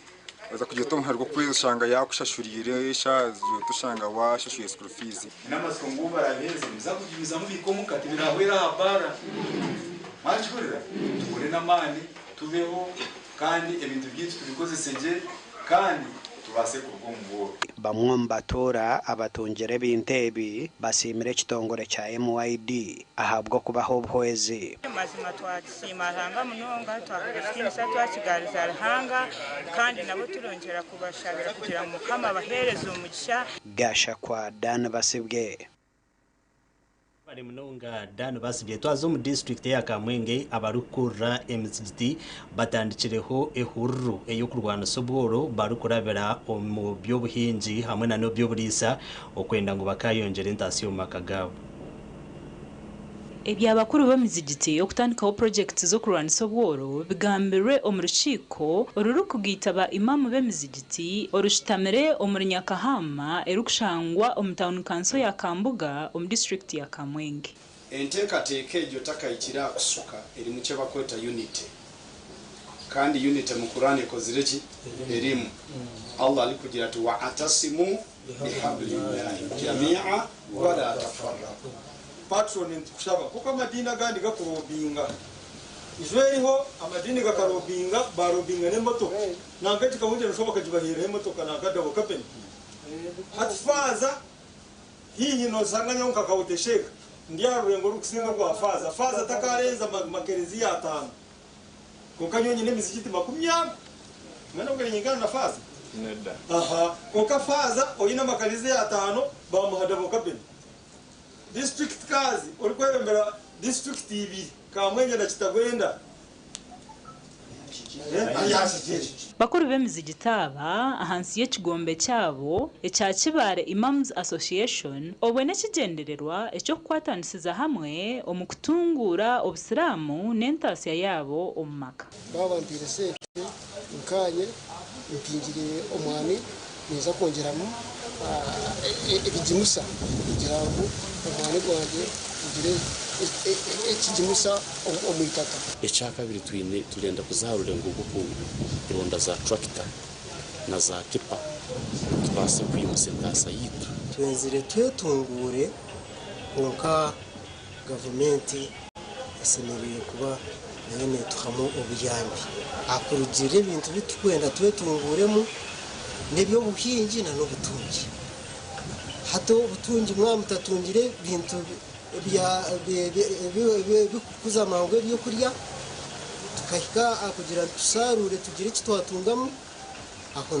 baza kujya tomharwa kwishanga yakushashurire shazo tushanga washashuye school fees n'amasongo barabeze bizakugibiza mu bikomo kati birahwera habara machurira tukore namani tubeho kandi ebintu byinshi tubikoze seje kandi tubase kurwumbo. Bamwe mbatora abatungire ebintu ebi basimire ekitongore kya MYD ahabwo kubaho obuhwezi. Mazima twakishimahanga munonga twakishimisa twakigariza hanga kandi nabo turongera kubashabira kugira ngo mukama bahereze umugisha. Gasha kwa Dan Basibwe bari munonga Dan Basibye twazo mu district ya Kamwenge abarukura MCT batandikireho ehururu eyo kurwana soboro barukurabera mu byobuhinji hamwe na no byoburisa okwenda ngo bakayongera intasiyo makagabo. Ebyabakuru b'emizigiti okutandikaho project zo kurwanisa obworo bigambirwe omu rukiiko oruri kugitaba imamu b'emizigiti orushitamire omu Nyakahama erukushangwa omu town council ya Kambuga omu district ya Kamwenge. Enteekateeka egyo takayikira kusuka eri mu kye bakweta unity kandi unity mu Qur'an ekozire ki erimu Allah ali kugira ati wa atasimu bihamdulillah jami'a wala tafarraqu patron kushaba kuko amadini agandi gakurobinga ijweriho amadini gakarobinga barobinga n'imotoka nangati kabunje rushoboka jibahira imotoka nakadabo kapeni hatfaza hii no sanganya unkakawutesheka ndiyarurengo rukusinga rwa faza takarenza makerezi ya 5 kokanyonye nemizikiti 20 mwana ngere nyingana na faza neda koka faza oyina makerezi ya 5 bamuhadabo kapeni district kazi orikwebembera district TV Kamwenge na Kitagwenda bakuru b'emizigiti aba ahansi y'ekigombe cyabo ekya Kibare Imams Association obwene kigendererwa ekyo kukwatanisiza hamwe omu kutungura obusiramu n'entasiya yabo omu maka babambire sente nkanye mpingire omwani neza kongeramo ebijimusa kugira ngo omwani gwanjye ugire ekijimusa omwitaka ekyakabiri turenda kuzaharura engugu ku ronda za tractor na za tipa tubase kwimusa entasa yitu twenzire twetungure konka gavumenti esemereye kuba nayo netuhamu obuyambi akurugire ebintu bitukwenda twetunguremu n'ebyobuhingi na n'obutungi hato obutungi mwamutatungire bintu bikukuza amangu ebyokurya tukahika kugira tusarure tugire eki twatungamu aho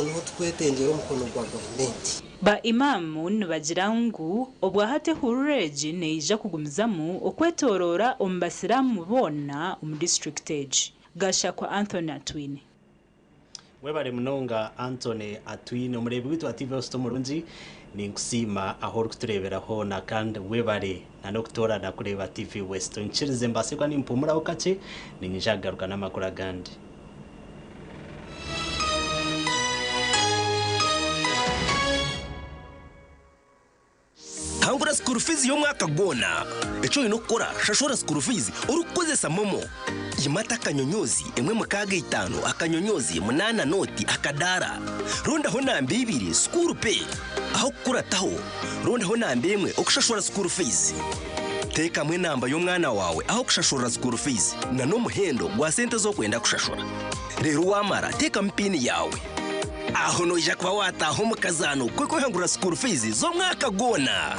niho tukwetengera omukono gwa gavumenti ba imamu nibagira ngu obwahate hururegi neija kugumizamu okwetorora omu basiramu boona omu district egi Gashakwa Anthony Atwine webare munonga Anthony Atwine omurebi witu wa TV Hosto Murungi ninkusima aho kutureberaho na kandi webare na noktora na kureba TV West nchirize mbasekwa nimpumura okache ninjagaruka n'amakuru agandi hangura school fees yo mwaka gona echo inokora shashora school fees urukozesa momo yimata akanyonyozi emwe mukaga 5 akanyonyozi 8 noti akadara ronda ho nambe 2 school pay aho kurataho ronda ho nambe emwe okushashora school fees teka mwe namba yo mwana wawe aho kushashora school fees na no muhendo gwa sente zo kwenda kushashora rero wamara teka mpini yawe aho noja kwa wataho mukazano kweko hangura school fees zo mwaka gona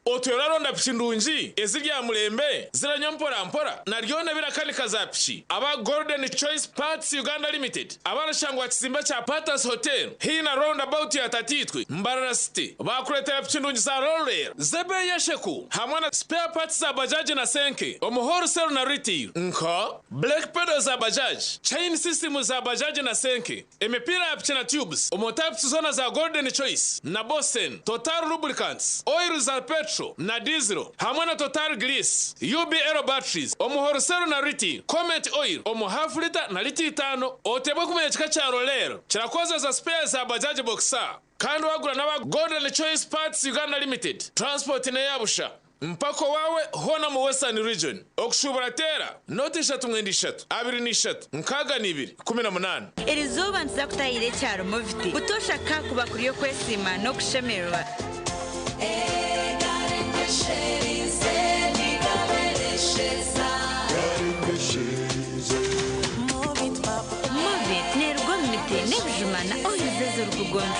Otweraronda pishindunji ezirya mulembe ziranya mpora naryone birakanika za pishi aba Golden Choice Parts Uganda Limited abarashangwa kizimba cha Martyrs Hotel hina roundabout ya Tatitwe Mbarara City bakuletera pishindunji za roller zebe yesheku hamwe na spare parts za bajaji na senke omuhoro sell na retail nka black pedals za bajaji chain system za bajaji na senke emipira ya pichi na tubes omotypes zona za Golden Choice na Bosen Total Lubricants oil za petrol na diesel hamwe na Total Grease UB Aero Batteries omuhorosero na riti Comet Oil omu half liter na liti 5 otebwe kumenya kika cha roller kirakoza za spares za bajaji boxer kandi wagura n'aba Golden Choice Parts Uganda Limited transport ne yabusha mpako wawe hona mu Western Region okushubura tera noti 3 23 nkaga 218 erizoba nzakutayire cyaro moviti utoshaka kuba kuriyo kwesima no kushemerwa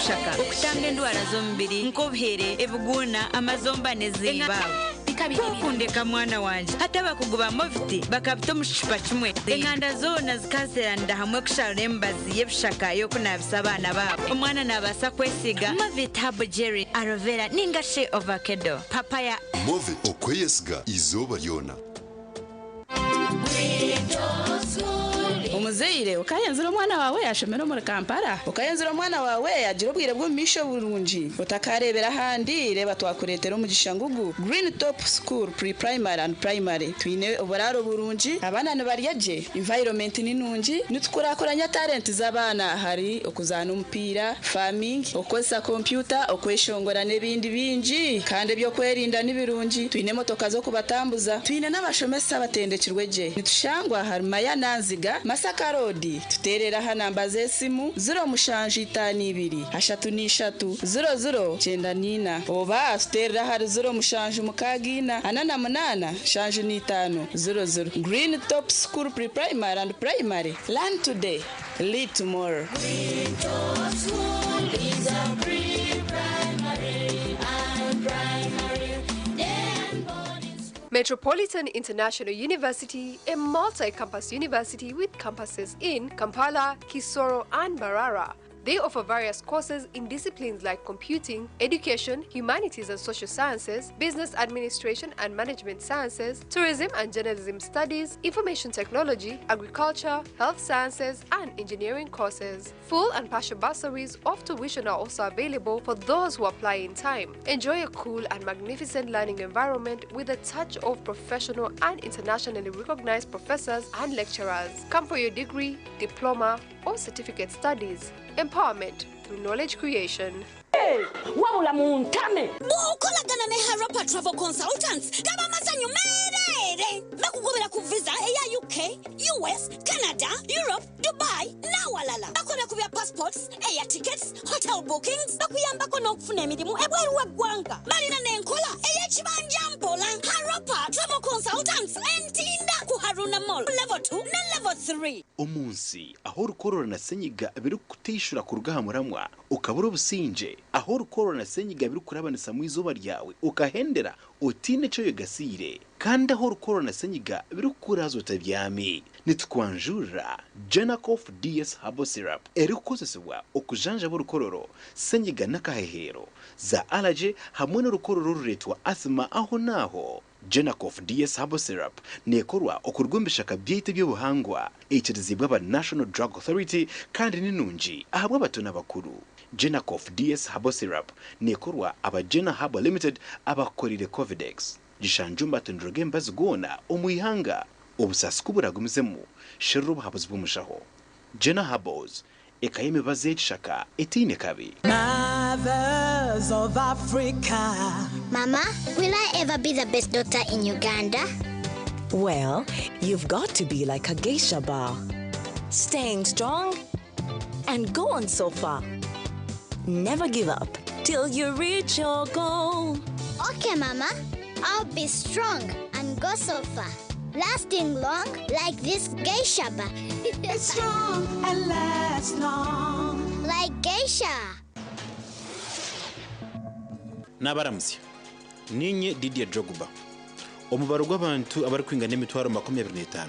Shaka okutanga endwara z'omubiri nk'obuhere ebuguna amazombane z'ebaawe twakundeka mwana wanje hata bakuguba moviti bakabita mu kicupa kimwe enganda zoona zikaseranira hamwe kusharura embazi y'ebishaka y'okunaabisa abaana baabo omwana naabasa kwesiga moviti habo jerry aloe vera ningashe ovacado papaya moviti okweyesiga izooba lyona muzeire ukayenzera umwana wawe yashomera muri Kampala ukayenzera umwana wawe yagira ubwire bwo misho burungi utakarebera handi reba twakuretera mu gishangugu Green Top School pre-primary and primary twine uburaro burungi abana nibariyaje environment ninungi nitukurakoranya talent z'abana hari okuzana umupira farming okosa computer okweshongora nebindi binji kandi byo kwerinda nibirungi twine motoka zo kubatambuza twine n'abashomesa batendekirweje nitushangwa harumaya nanziga Masaka Road tuterera hanamba zesimu 0 ashatu n'ishatu 00 oba tuterera hari 0 mukagina anana munana shanju n'itano 00 Green Top School pre-primary and primary. Learn today, lead tomorrow. Green Top School is a pre-primary and primary. Metropolitan International University, a multi-campus university with campuses in Kampala, Kisoro, and Mbarara. They offer various courses in disciplines like computing, education, humanities and social sciences, business administration and management sciences, tourism and journalism studies, information technology, agriculture, health sciences, and engineering courses. Full and partial bursaries of tuition are also available for those who apply in time. Enjoy a cool and magnificent learning environment with a touch of professional and internationally recognized professors and lecturers. Come for your degree, diploma, or certificate studies. Empowerment through knowledge creation. Hey, wabula muntame. Bukolagana ne Harapa Travel Consultants. Gaba masanyu merere. Bakugobera ku visa eya UK, US, Canada, Europe, Dubai, na walala. Bakola ku bya passports, eya tickets, hotel bookings, bakuyambako n'okufuna emirimu ebweru waggwanga. Balina n'enkola eya kibanja mpola. Harapa Travel Consultants entinda ku Haruna Mall level 2 na level 3. Omunsi aho rukorora na senyiga biri kutishura ku rugahamuramwa ukabura ubusinje aho rukorora na senyiga biri kurabanisa mu izuba ryawe ukahendera utine cyo yogasire kandi aho rukorora na senyiga biri kurazo tabyami nitukwanjura Janacof DS Herbal Syrup eri kukozesebwa okujanja burukororo senyiga nakahehero za allergy hamwe n'urukororo ruretwa asthma aho naho Janacof DS Herbal Syrup nekorwa okurwumbisha kabyite by'ubuhangwa ikirizibwa ba National Drug Authority kandi ninunji ahabwa abatona bakuru. Janacof DS Herbal Syrup nekorwa aba Jena Herbal Limited abakorire Covidex gishanjumba tundroge mbazigona omuyihanga obusasi kuburagumizemu shirro bahabuzi bw'umushaho. Jena Herbals ekayeme bazechaka etine kabi. Mothers of Africa. Mama, will I ever be the best doctor in Uganda? Well, you've got to be like Agacencwire, staying strong and go on so far. Never give up till you reach your goal. Okay, Mama, I'll be strong and go so far. Lasting long like this geisha bar. Strong and last long. Like geisha. Nabaramusya. Ninye Didier Drogba. Omubaro gw'abantu abari kwinga n'emitwaro 25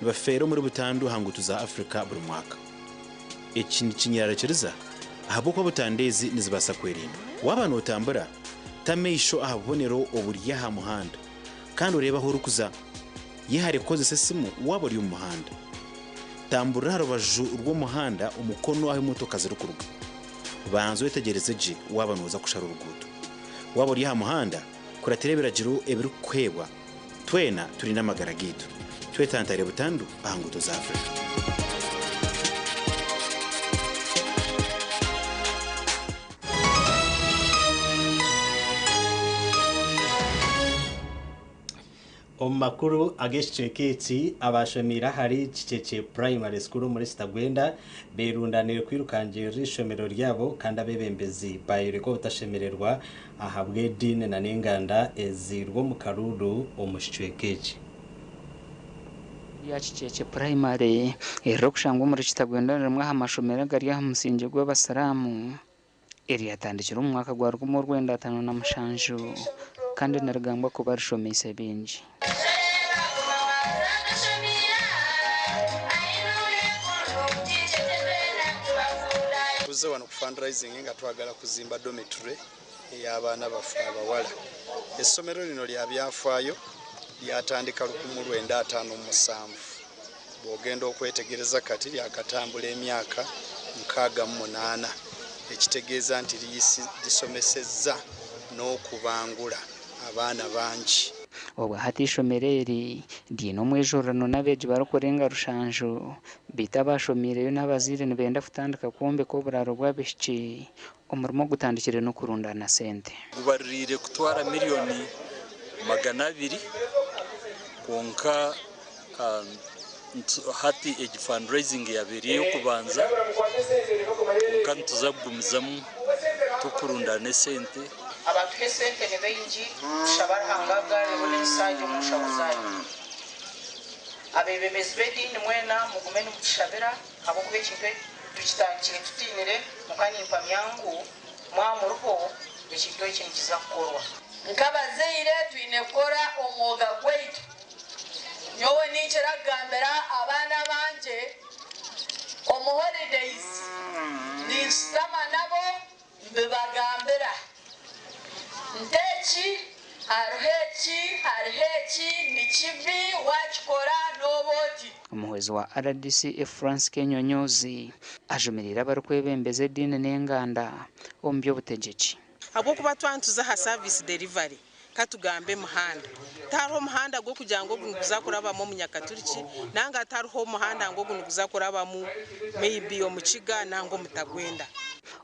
nibafero muri butandu hangutu za Afrika buri mwaka. Iki ni kinyararekeriza ahaboko butandezi nizibasa kwerinda. Wabana utambura tameisho ahabonero oburiya ha muhanda. Kandi ureba ho rukuza yihare koze sesimu wabori umuhanda. Tambura harubaju urwo muhanda umukono aho imotoka zirukuruga. Banzo yetegereze je wabanoza kushara uruguto. Wabori ha muhanda kuraterebera jiro ebiru kwebwa twena turi n'amagara gitu twetantare butandu ahanguto za Afrika. Omakuru agesheketi abashomira hari Kicece Primary School muri Kitagwenda berundanire kwirukangira ishomero ryabo kandi abebembezi bayireko utashemererwa ahabwe dine na n'inganda ezirwo mu karuru omushwekeki ya Kicece Primary ero kushangwa muri Kitagwenda rimwe amashomero gari ya musinje gw'abasaramu eri yatandikira umwaka gwa rugumo rwenda 5 na mushanju kandi naragamba ko barishomese binji tuze wano fundraising nga twagala kuzimba dormitory y'abaana baffe abawala. Essomero lino lya byafaayo lyatandika 1957 bwogenda okwetegereza kati lyakatambula emyaka 68 ekitegeeza nti lisomesezza n'okubangula abaana bangi. Obwa hati ishomero eri ryine omwijurano n'abeegi barikurenga rushanju bita bashomireyo n'abazaire nibenda kutandika kwombeka oburaro bw'abaishiki omurimo gutandikire n'okurundana sente. Gubarire kutwara miliyoni 200 konka hati egi fundraising yabereye okubanza konka ntuzaggumizamu tukurundana sente. Abantu esente ne baingi tushabara hangaga nebone nsajjo mushabuzayo abebemezi b'edini mwena mugume nimutushabira habwokuba ekintu tukitangire tutinire mukanyimpa myangu mwamuruho ekintu eki nikiza kukorwa nkabazaire twine kukora omwoga gwaitu. Nyowe ninkiragambira abaana banje omu holidays ninshitama nabo mbibagambira nteki hariho eki nikibi wakikora n'oboti. Umuhwezi wa RDC France Kenyonyozi ajumirira abarikwebembeza edini n'enganda omu by'obutegeki habwokuba twantuza ha service delivery katugambe muhanda tariho muhanda gwo kugira ngo gunuguza kurabamo omunyakaturiki nanga tariho muhanda ngo gunuguza kurabamo maybe omukiga nango Kitagwenda.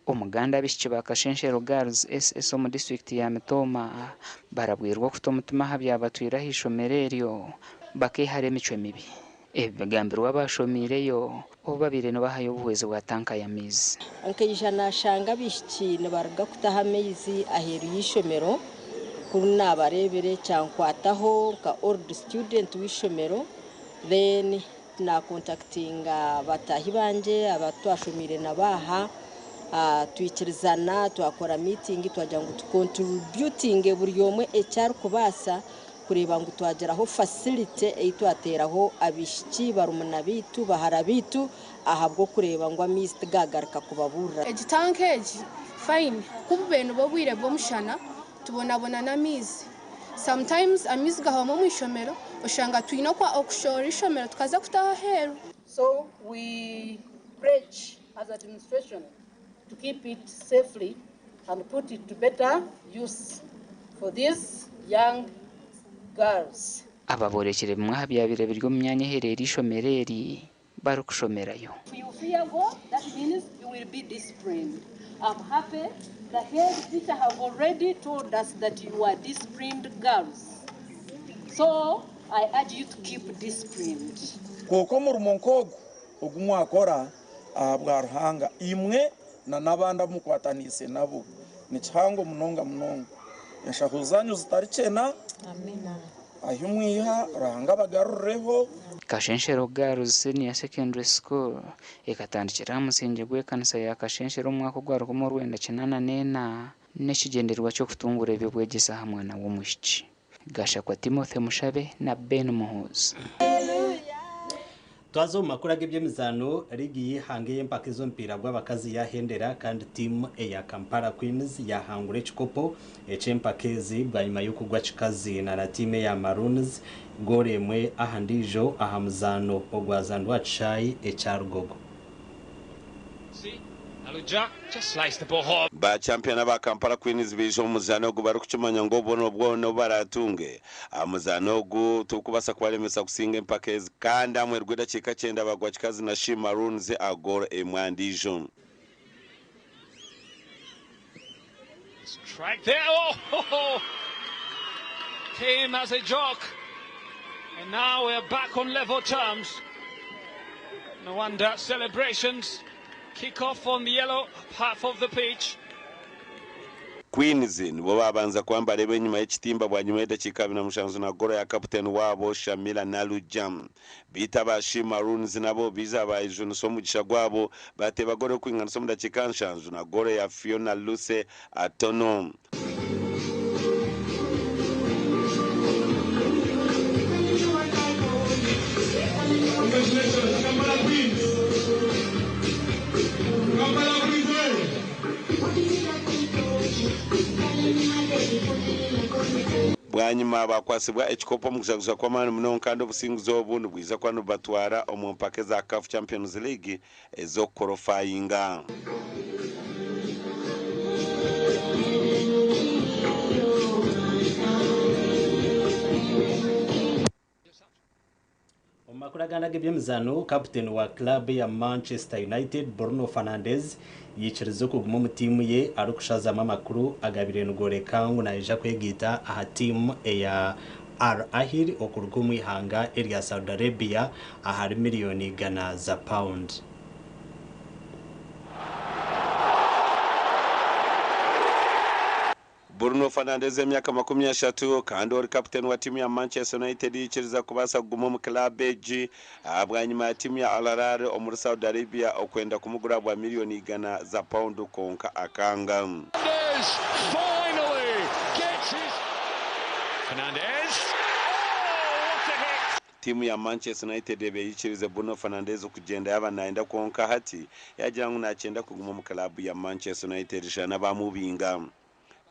Omuganda abishiki ba Agacencwire Girls SS mu district ya Mitooma barabwirwa kuta omutima habyabatwira hishomero eryo bakehara emicwe mibi. Ebigambirwa abashomireyo obabire nibahayo obuhwezi bwa tanka y'amaizi. Nkaija nashanga abishiki nibaruga kutaha amaizi aheru y'ishomero kuruna abarebere cyankwataho nka old student w'ishomero then na contactinga batahi banje abatwashomire nabaha twikirizana twakora meeting twagira ngo tucontributing buri omwe ecyari kubasa kureba ngo twageraho facility eitwateraho abishiki barumuna bitu bahara bitu ahabwo kureba ngo amisi gagaruka kubaburira egitankeji fine kububeno bobwire bwomushana tubonabona n'amizi sometimes amizi gahamo mu ishomero ushanga twino kwa okushora ishomero tukaza kutaha heru. So we preach as administration to keep it safely and put it to better use for these young girls. Ababorekere mwahabyabire biryo mu myanya herera ishomero eri barukushomerayo. If you fear God, that means you will be disciplined. I'm happy the head teacher have already told us that you are disciplined girls. So I urge you to keep disciplined. Koko murumo nkogo ogumwakora bwa ruhanga imwe na nabanda mukwatanise nabo nikihango munonga yashahuzanyu zitari cyena. Amina. Ayumwiha ruhanga bagarureho. Agacencwire Girls Senior Secondary School ekatandikira musinge gw'ekanisa ya Agacencwire omwaka ogwaruka mu 1994 n'ekigendererwa cyo kutungura ebyobwegesa ha mwana w'omwishiki. Gashakwa Timothy Mushabe na Ben Muhozi. Twazo makuru g'ebyemizano ligi hange y'empaka ez'omupiira gw'abakazi yahendera kandi timu eya Kampala Queens yahangura ekikopo eky'empaka ezi bwanyuma y'okugwa kikazi na timu ya Maroons gole emwe ahandijo aha muzano ogwazandwa Chai ekyargogo. Ba champion ba Kampala Queens bijo muzano go bari kucumanya ngo bono baratunge amuzano go tukubasa kwalemesa kusinga empaka ezi kandi amwerwe dakika 9 bagwa kikazi na Shi Maroons agora emwandijo. Strike there. Oh. Came as a joke. And now we're back on level terms. No wonder celebrations kick off on the yellow half of the pitch. Queens nibo babanza kwambara ebenyuma y'ekitimba bwanyuma y'edakika 27 na gora ya captain wabo Shamila Nalujam. Bita ba Shi Maroons nabo biza abayijo so mugisha gwabo bate bagore kwingana so mudakika 5 na gora ya Fiona Luce Atono. bwanyuma bakwasibwa ekikopo mu kujaguza kw'amaani munonga kandi obusinguzi obu nibwiza kuba nibubatwara omu mpaka za CAF Champions League ez'okukorofayinga. Makuru aganaga by'emizano captain wa club ya Manchester United Bruno Fernandes yikirizo kuguma mu timu ye arukushazama amakuru agabire ngoreka ngo naija kwegita aha timu ya Al Ahly okurugumwe ihanga erya Saudi Arabia ahari miliyoni gana za pound. Bruno Fernandes emyaka 30 kandi ori captain wa timu ya Manchester United yikiriza kubasa kuguma mu club eji abwanyuma ya timu ya Al Ahly omuri Saudi Arabia okwenda kumugura bwa miliyoni gana za pound konka akanga. Timu ya Manchester United beyikirize Bruno Fernandes kugenda yaba naenda konka hati yagira ngo nachenda kuguma mu club ya Manchester United shana bamubinga.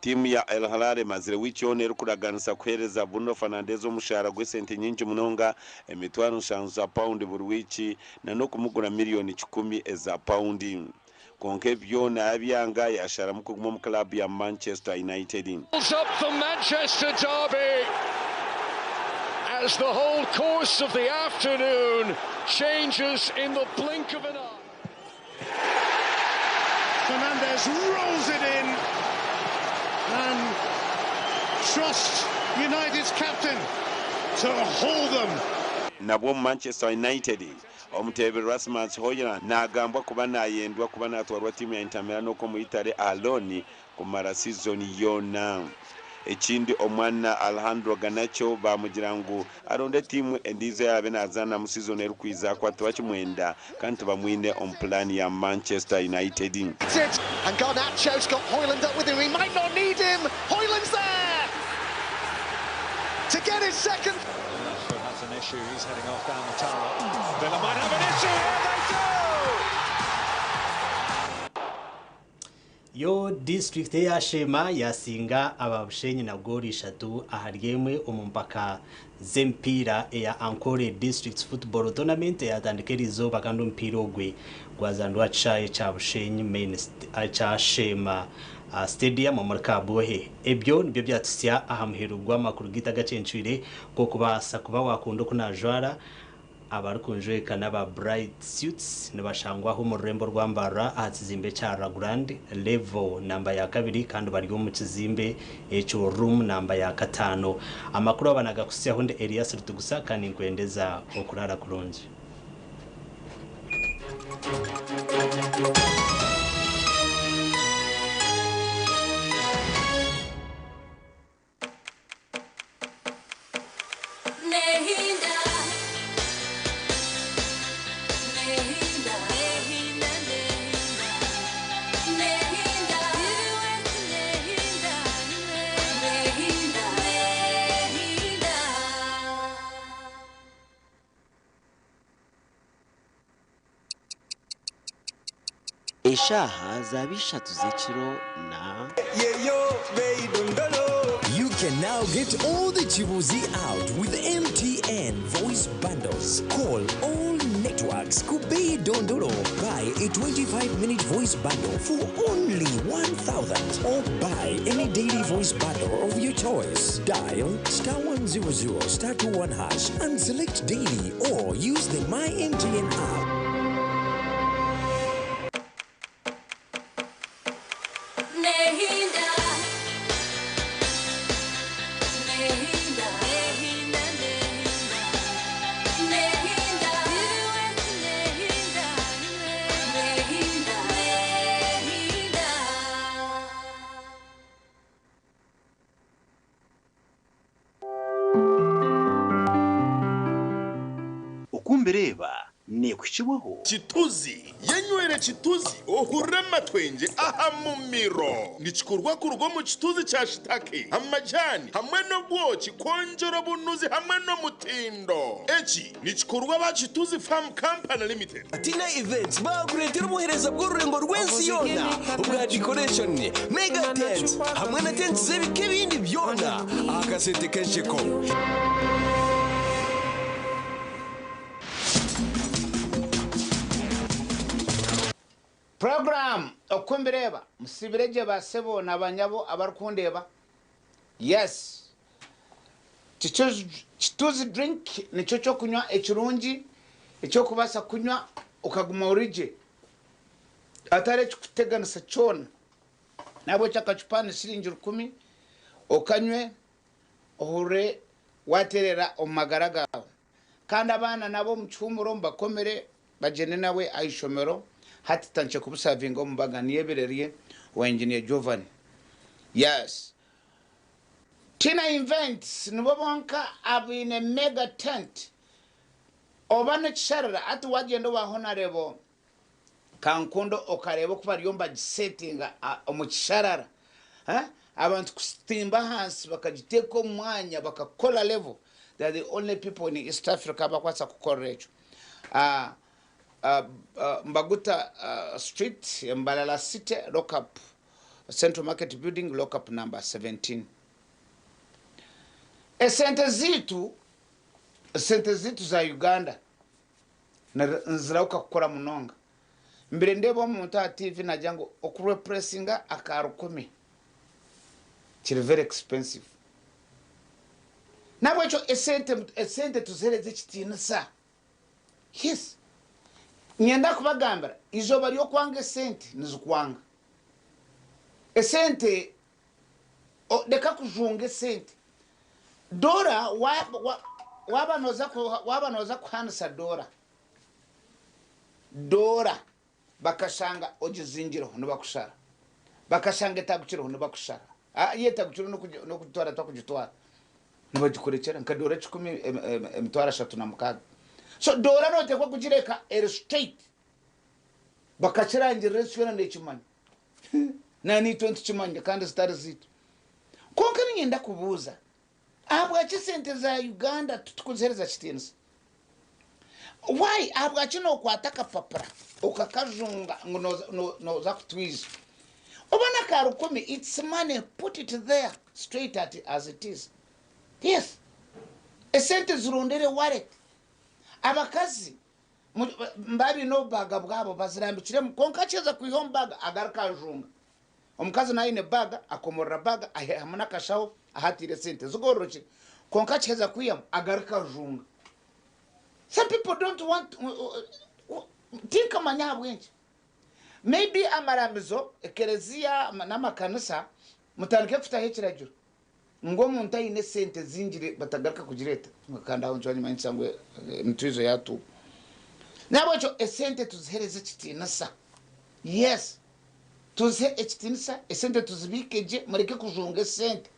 Timu ya Al Ahly mazire w'icyone rukuraganisa kuhereza Bruno Fernandes umushahara gw'esente nyingi munonga emitwaro 5 za pound buri wiki na no kumugura miliyoni 10 za pound. Konke byona yabyanga yashara mu kuguma mu club ya Manchester United. Up the Manchester derby as the whole course of the afternoon changes in the blink of an eye. Fernandes rolls it in and trust United's captain to hold them. Nabo Manchester United omutebe Rasmus Hojlund nagambwa kuba nayendwa kuba natwarwa timu ya Inter Milan ko muitare aloni kumara season yona. Ekindi omwana Alejandro Garnacho bamugirango aronde timu endizo yabe nazana mu season erukwiza kwa twakimwenda kandi bamwine on plan ya Manchester United. And Garnacho's got Hojlund up with him. He might not need him. Hojlund's there to get his second. Rashford has an issue. He's heading off down the tunnel. Villa might have an issue. Here they go. Yo district ya Shema yasinga ababushenyi na goli 3 aharyemwe omumpaka zempira ya Ankole District Football Tournament yatandikirizo bakando mpira ogwe gwazandwa chaye cha bushenyi main cha Shema stadium muri Kabohe. Ebyo nibyo byatusya ahamuherugwa makuru gitagacencwire ko kubasa kuba wakundo kunajwara abarukunjwe kanaba bright suits nibashangwaho mu rembo rwambara atizimbe cha Grand level namba ya 2 kandi bari mu kizimbe echo room namba ya 5. Amakuru abanaga kusyaho nde Elias Rutugusa kandi nkwendeza okurara kurungi. Eshaha zabishatu zekiro na You can now get all the Chibuzi out with MTN voice bundles. Call all networks. Kubei Dondoro. Buy a 25-minute voice bundle for only 1,000 or buy any daily voice bundle of your choice. Dial *100 *21# and select daily or use the My MTN app. Okumbereba nekuchiweho chituzi yenywere chituzi ohurra matwenje aha mumiro nichikurwa kurwo mu chituzi cha shitake amajani hamwe no bwoki konjoro bunuzi hamwe no mutindo echi nichikurwa ba chituzi farm company limited atina events bakuretera umuhereza bw'ururengo rw'ensiyona ubwa decoration mega tent hamwe na tent z'ebike bindi byona akasente kensheko program okwembireba musibireje basebo nabanyabo abarukundeba yes chituzi drink nicho cyo kunywa ekirungi icyo kubasa kunywa ukaguma urije atare kuteganisa cyona nabo cyakacupana siringi 10 okanywe ohure waterera omagaragaho kandi abana nabo mu cyumuro mbakomere bajene nawe ayishomero hati tanche kubusavinga ombaga niyebereriye wa engineer Giovanni yes Tina events nibo bonka abine mega tent obane kisharara ati wagendo wa honorable kankondo okarebo kuba ryomba settinga omukisharara abantu kustimba hansi bakagiteka omwanya bakakola level. They are the only people in East Africa bakwasa kukora echo Mbaguta Street, Mbalala City, lock up Central Market Building, lock up number 17. Sente zitu za Uganda nzirauka kukora munonga mbere ndebo mu TV na jango okurepressinga akaru 10 kiri very expensive nabo echo esente tuzereze kitinisa yes nyenda kubagambira izo bari yo kwanga esente nizukwanga esente deka kujunga esente dora wabanoza kuhanisa dora bakashanga ojizinjiro no bakushara bakashanga taguchiro no bakushara yetaguchiro no kutwara takujitwara no bagikorekera nkadora 10 emitwara 3 na mukaga so dora no tekwa kujireka straight bakachirangira reswera ndechimanya nani 20 chimanya kandi stari zitu konkani nyenda kubuza abwa chisente za Uganda tutukuzereza chitenzi why abwa chino kwataka papra ukakajunga no za kutwiza obana karu 10 it's money put it there straight as it is yes esente zirondere wallet abakazi mbari no baga bwabo bazirambikire konka cheza kuihombaga agarka junga omukazi nayo ne baga akomorra baga hamuna kashaho ahatire sente zugoroche konka cheza kuyam agarka junga. Some people don't want think amanya bwenje maybe amaramizo ekerezia namakanisa mutanike kufuta hekirajuru ngo muntu ayine sente zinjire batagaruka kugireta ngakanda aho njani manyisangwe mtwizo yatu nabo cyo esente tuzihereze kitinasa yes tuze ekitinasa esente tuzibikeje mureke kujunga sente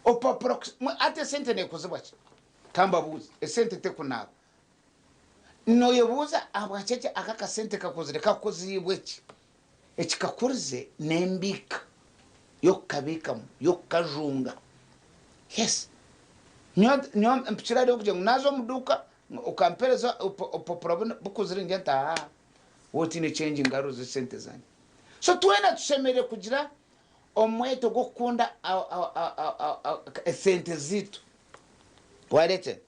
opapro ate sente ne kuzibacha kamba buzi esente te kunaba no yebuza abacheke akaka sente kakuzireka kozibweki ekikakurize nembika yokabikamu yokajunga yes nyo mpchira de kujya nazo muduka ukampereza opopro bukuzira ngenta what in changing ngaruze sente zanyu so twena tushemere kugira omweto gokunda sente zitu walete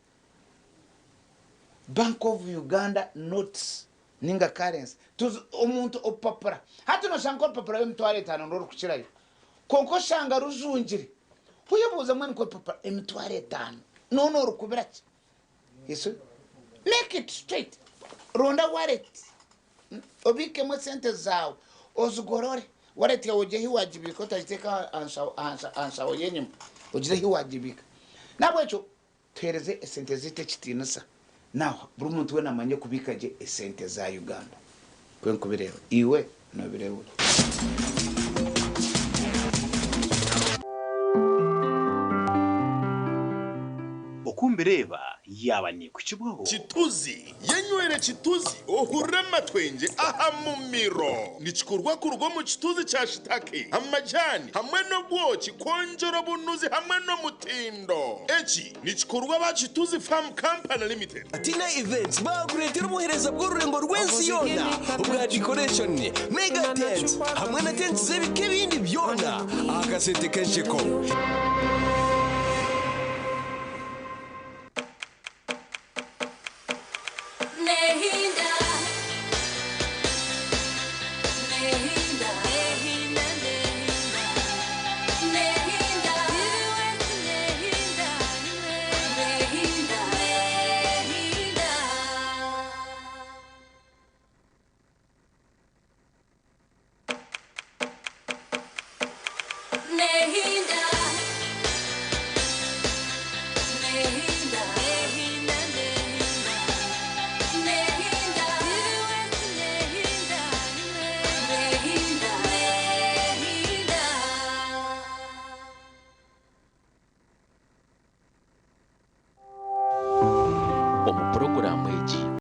Bank of Uganda notes ninga currency tuz omuntu opapara hati no shankor papara emitware 5 ndoro kuchirayo konko shanga ruzunjire uyebuza mwene ko papara emitware 5 no rukubiraki yeso make it straight ronda wallet obike mo sente zawo ozugorore wallet ya ojehi wajibika tajiteka ansha oyenyim ojehi wajibika nabwecho tereze sente zite kitinisa now buri muntu wena manye kubikaje esente za Uganda kwenko bireba iwe no birewe bireba yaba ni ku kibugo Kituzi yenywere kituzi ohure matwenge aha mumiro nikikurwa ku rugo mu kituzi cya shitake amajyani hamwe no bwoki konjora bunuzi hamwe no mutindo eki nikikurwa ba Kituzi Farm Company Limited. Atina Events bakuretera umuhereza bw'ururengo rw'ensi yona ubwa decoration mega tent hamwe na tent z'ebike bindi byona akasente kenshi ko